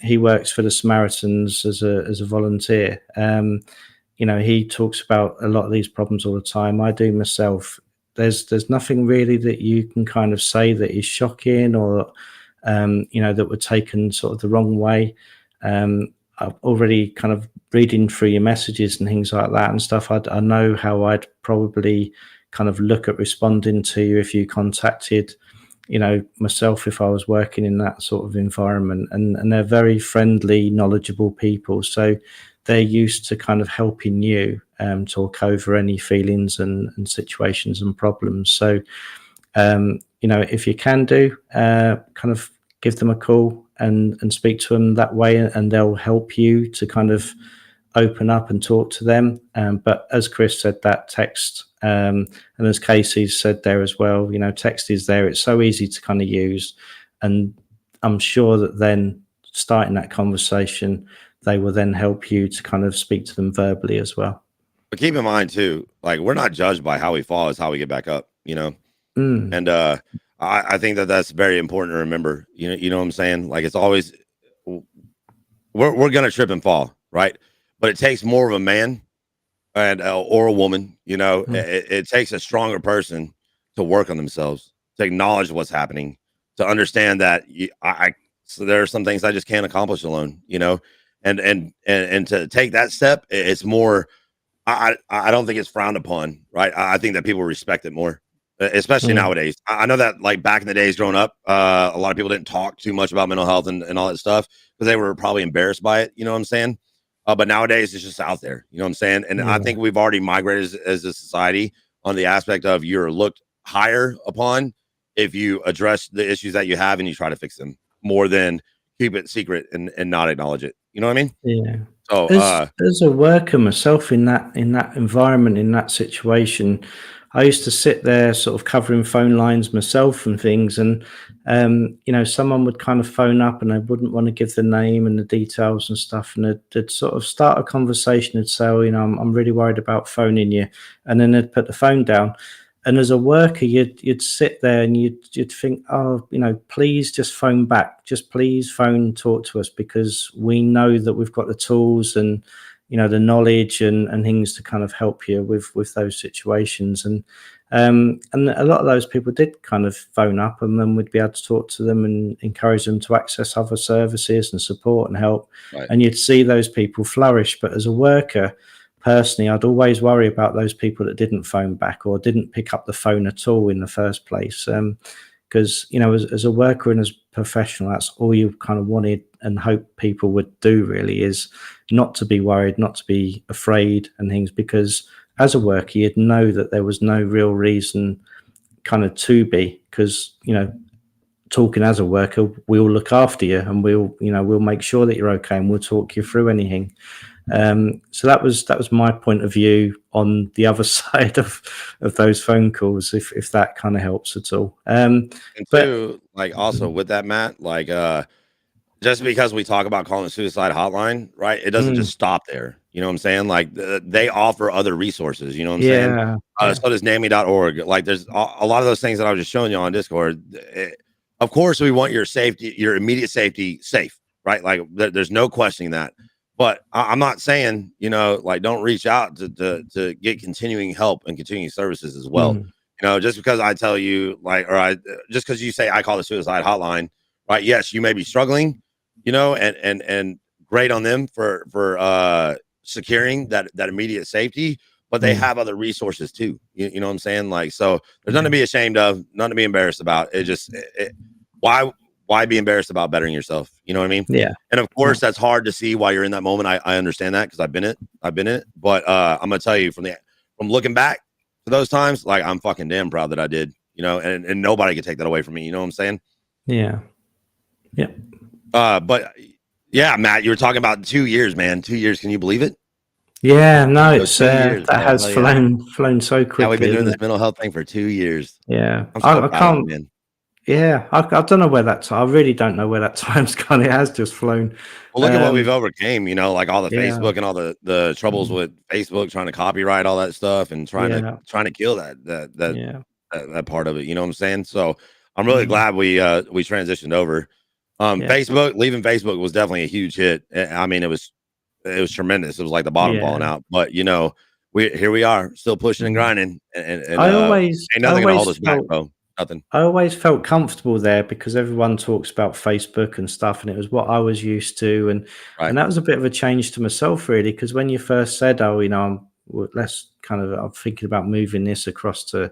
He works for the Samaritans as a volunteer. You know, he talks about a lot of these problems all the time. I do myself. There's nothing really that you can kind of say that is shocking or, you know, that were taken sort of the wrong way. I've already kind of reading through your messages and things like that and stuff. I know how I'd probably kind of look at responding to you if you contacted, you know, myself, if I was working in that sort of environment. And they're very friendly, knowledgeable people. So they're used to kind of helping you talk over any feelings and situations and problems. So, you know, if you can do, kind of give them a call and speak to them that way, and they'll help you to kind of open up and talk to them. But as Chris said, that text, and as Casey said there as well, you know, text is there. It's so easy to kind of use. And I'm sure that then starting that conversation, they will then help you to kind of speak to them verbally as well. But keep in mind too, like, we're not judged by how we fall, it's how we get back up, you know? And I think that that's very important to remember. You know what I'm saying? Like, it's always, we're gonna trip and fall, right? But it takes more of a man and or a woman. You know, it takes a stronger person to work on themselves, to acknowledge what's happening, to understand that so there are some things I just can't accomplish alone. You know, and to take that step, it's more. I don't think it's frowned upon, right? I think that people respect it more, especially nowadays. I know that, like, back in the days growing up, a lot of people didn't talk too much about mental health and all that stuff because they were probably embarrassed by it. You know what I'm saying? But nowadays it's just out there. You know what I'm saying? And I think we've already migrated as a society on the aspect of you're looked higher upon if you address the issues that you have and you try to fix them, more than keep it secret and not acknowledge it. You know what I mean? Yeah. So as a worker myself in that environment, in that situation, I used to sit there sort of covering phone lines myself and things. And, you know, someone would kind of phone up and they wouldn't want to give the name and the details and stuff. And they'd sort of start a conversation and say, oh, you know, I'm really worried about phoning you. And then they'd put the phone down. And as a worker, you'd sit there and you'd think, oh, you know, please just phone back. Just please phone, talk to us, because we know that we've got the tools and, you know, the knowledge and things to kind of help you with those situations. And a lot of those people did kind of phone up, and then we'd be able to talk to them and encourage them to access other services and support and help. Right. And you'd see those people flourish. But as a worker, personally, I'd always worry about those people that didn't phone back or didn't pick up the phone at all in the first place. Because, you know, as a worker and as a professional, that's all you kind of wanted and hope people would do, really, is not to be worried, not to be afraid and things. Because as a worker, you'd know that there was no real reason kind of to be, because, you know, talking as a worker, we'll look after you and we'll make sure that you're okay and we'll talk you through anything. So that was my point of view on the other side of those phone calls, if that kind of helps at all. And too, like, also with that, Matt, like, just because we talk about calling a suicide hotline, right, it doesn't just stop there. You know what I'm saying? Like they offer other resources. You know what I'm saying? Yeah. So does NAMI.org. Like there's a lot of those things that I was just showing you on Discord. Of course, we want your safety, your immediate safety safe, right? Like there's no questioning that. But I'm not saying, you know, like don't reach out to get continuing help and continuing services as well. You know, just because I tell you like, just because you say I call the suicide hotline, right? Yes, you may be struggling, you know, and great on them for securing that immediate safety, but they have other resources too. You know what I'm saying? Like, so there's nothing to be ashamed of, nothing to be embarrassed about. It just why be embarrassed about bettering yourself? You know what I mean? Yeah. And of course, that's hard to see while you're in that moment. I understand that because I've been in it. But I'm gonna tell you from looking back to those times, like I'm fucking damn proud that I did. You know, and nobody could take that away from me. You know what I'm saying? Yeah. Yeah. But yeah, Matt, you were talking about 2 years, man. 2 years. Can you believe it? Yeah, no, it's 2 years, that bro. has flown so quickly. Yeah, we've been doing this mental health thing for 2 years. Yeah, I'm so I proud can't. of it, man. Yeah, I don't know where that. I really don't know where that time's gone. It has just flown. Well, look at what we've overcame. You know, like all the Yeah. Facebook and all the troubles with Facebook trying to copyright all that stuff and trying to kill that part of it. You know what I'm saying? So I'm really glad we transitioned over. Facebook, leaving Facebook was definitely a huge hit. I mean, it was tremendous. It was like the bottom falling out. But you know, here we are, still pushing and grinding. And ain't nothing gonna hold us back, bro. Nothing. I always felt comfortable there because everyone talks about Facebook and stuff, and it was what I was used to, and that was a bit of a change to myself, really. Because when you first said, "Oh, you know, I'm thinking about moving this across to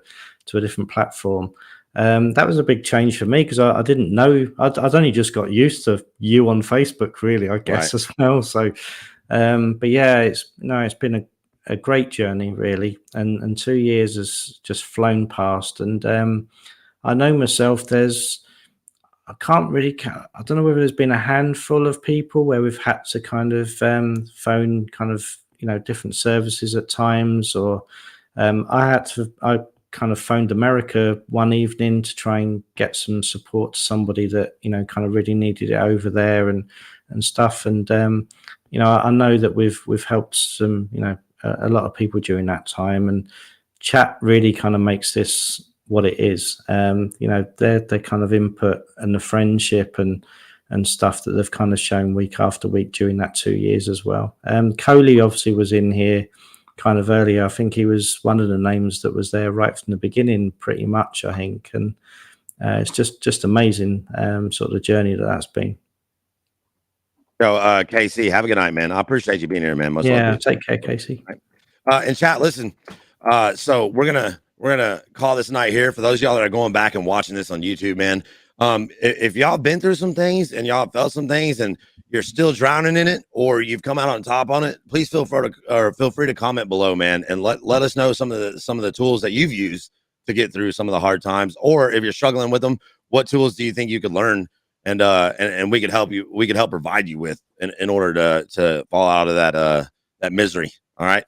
a different platform," that was a big change for me because I didn't know. I'd only just got used to you on Facebook, really, I guess, as well. So, but yeah, it's been a great journey, really, and 2 years has just flown past, and I know myself, I don't know whether there's been a handful of people where we've had to kind of phone kind of, you know, different services at times, or I kind of phoned America one evening to try and get some support to somebody that, you know, kind of really needed it over there and stuff. And, you know, I know that we've helped some, you know, a lot of people during that time, and chat really kind of makes this what it is. You know, their kind of input and the friendship and stuff that they've kind of shown week after week during that 2 years as well. Coley obviously was in here kind of earlier. I think he was one of the names that was there right from the beginning, pretty much, I think. And it's just amazing sort of the journey that's been. So KC, have a good night, man. I appreciate you being here, man. Take care, Casey. And chat, listen, so we're gonna call this night here. For those of y'all that are going back and watching this on YouTube, man, if y'all been through some things and y'all felt some things and you're still drowning in it, or you've come out on top on it, please feel free to comment below, man, and let us know some of the tools that you've used to get through some of the hard times, or if you're struggling with them, what tools do you think you could learn and we could help you, provide you with in order to fall out of that misery. All right.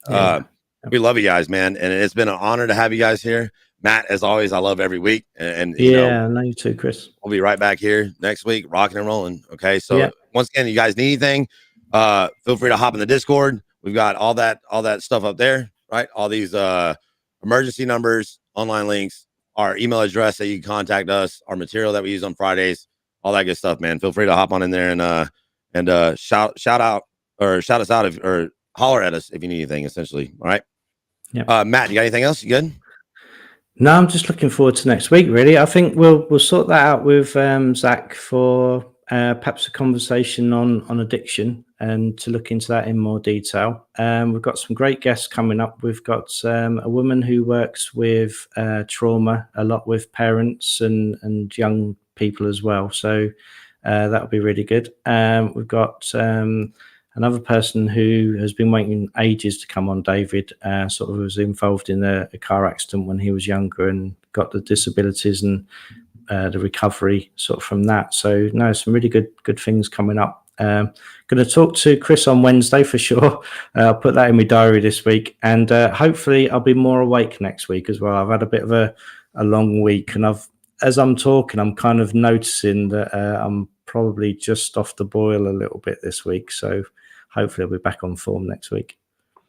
We love you guys, man, and it's been an honor to have you guys here. Matt, as always, I love every week, and you know, you too, Chris. We'll be right back here next week, rocking and rolling. Okay, so once again, you guys need anything, feel free to hop in the Discord. We've got all that stuff up there, right? All these emergency numbers, online links, our email address that you can contact us, our material that we use on Fridays, all that good stuff, man. Feel free to hop on in there and shout out or shout us out or holler at us if you need anything. Essentially, all right. Yeah. Matt, you got anything else? You good? No, I'm just looking forward to next week, really. I think we'll sort that out with Zach for perhaps a conversation on addiction and to look into that in more detail. We've got some great guests coming up. We've got a woman who works with trauma a lot with parents and young people as well. So that'll be really good. We've got another person who has been waiting ages to come on, David, sort of was involved in a car accident when he was younger and got the disabilities and the recovery sort of from that. So no, some really good things coming up. Going to talk to Chris on Wednesday for sure. I'll put that in my diary this week, and hopefully I'll be more awake next week as well. I've had a bit of a long week, and as I'm talking, I'm kind of noticing that I'm probably just off the boil a little bit this week. So hopefully I'll be back on form next week.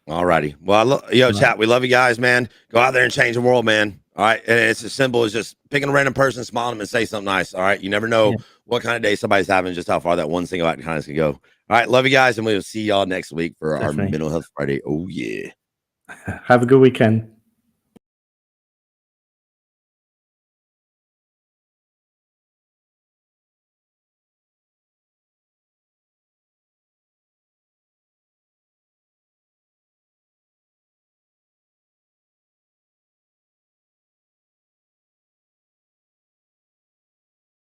All righty. Well, chat, we love you guys, man. Go out there and change the world, man. All right. And it's as simple as just picking a random person, smiling them, and say something nice. All right. You never know what kind of day somebody's having, just how far that one single act of kindness can go. All right. Love you guys. And we'll see y'all next week for our Mental Health Friday. Oh, yeah. Have a good weekend.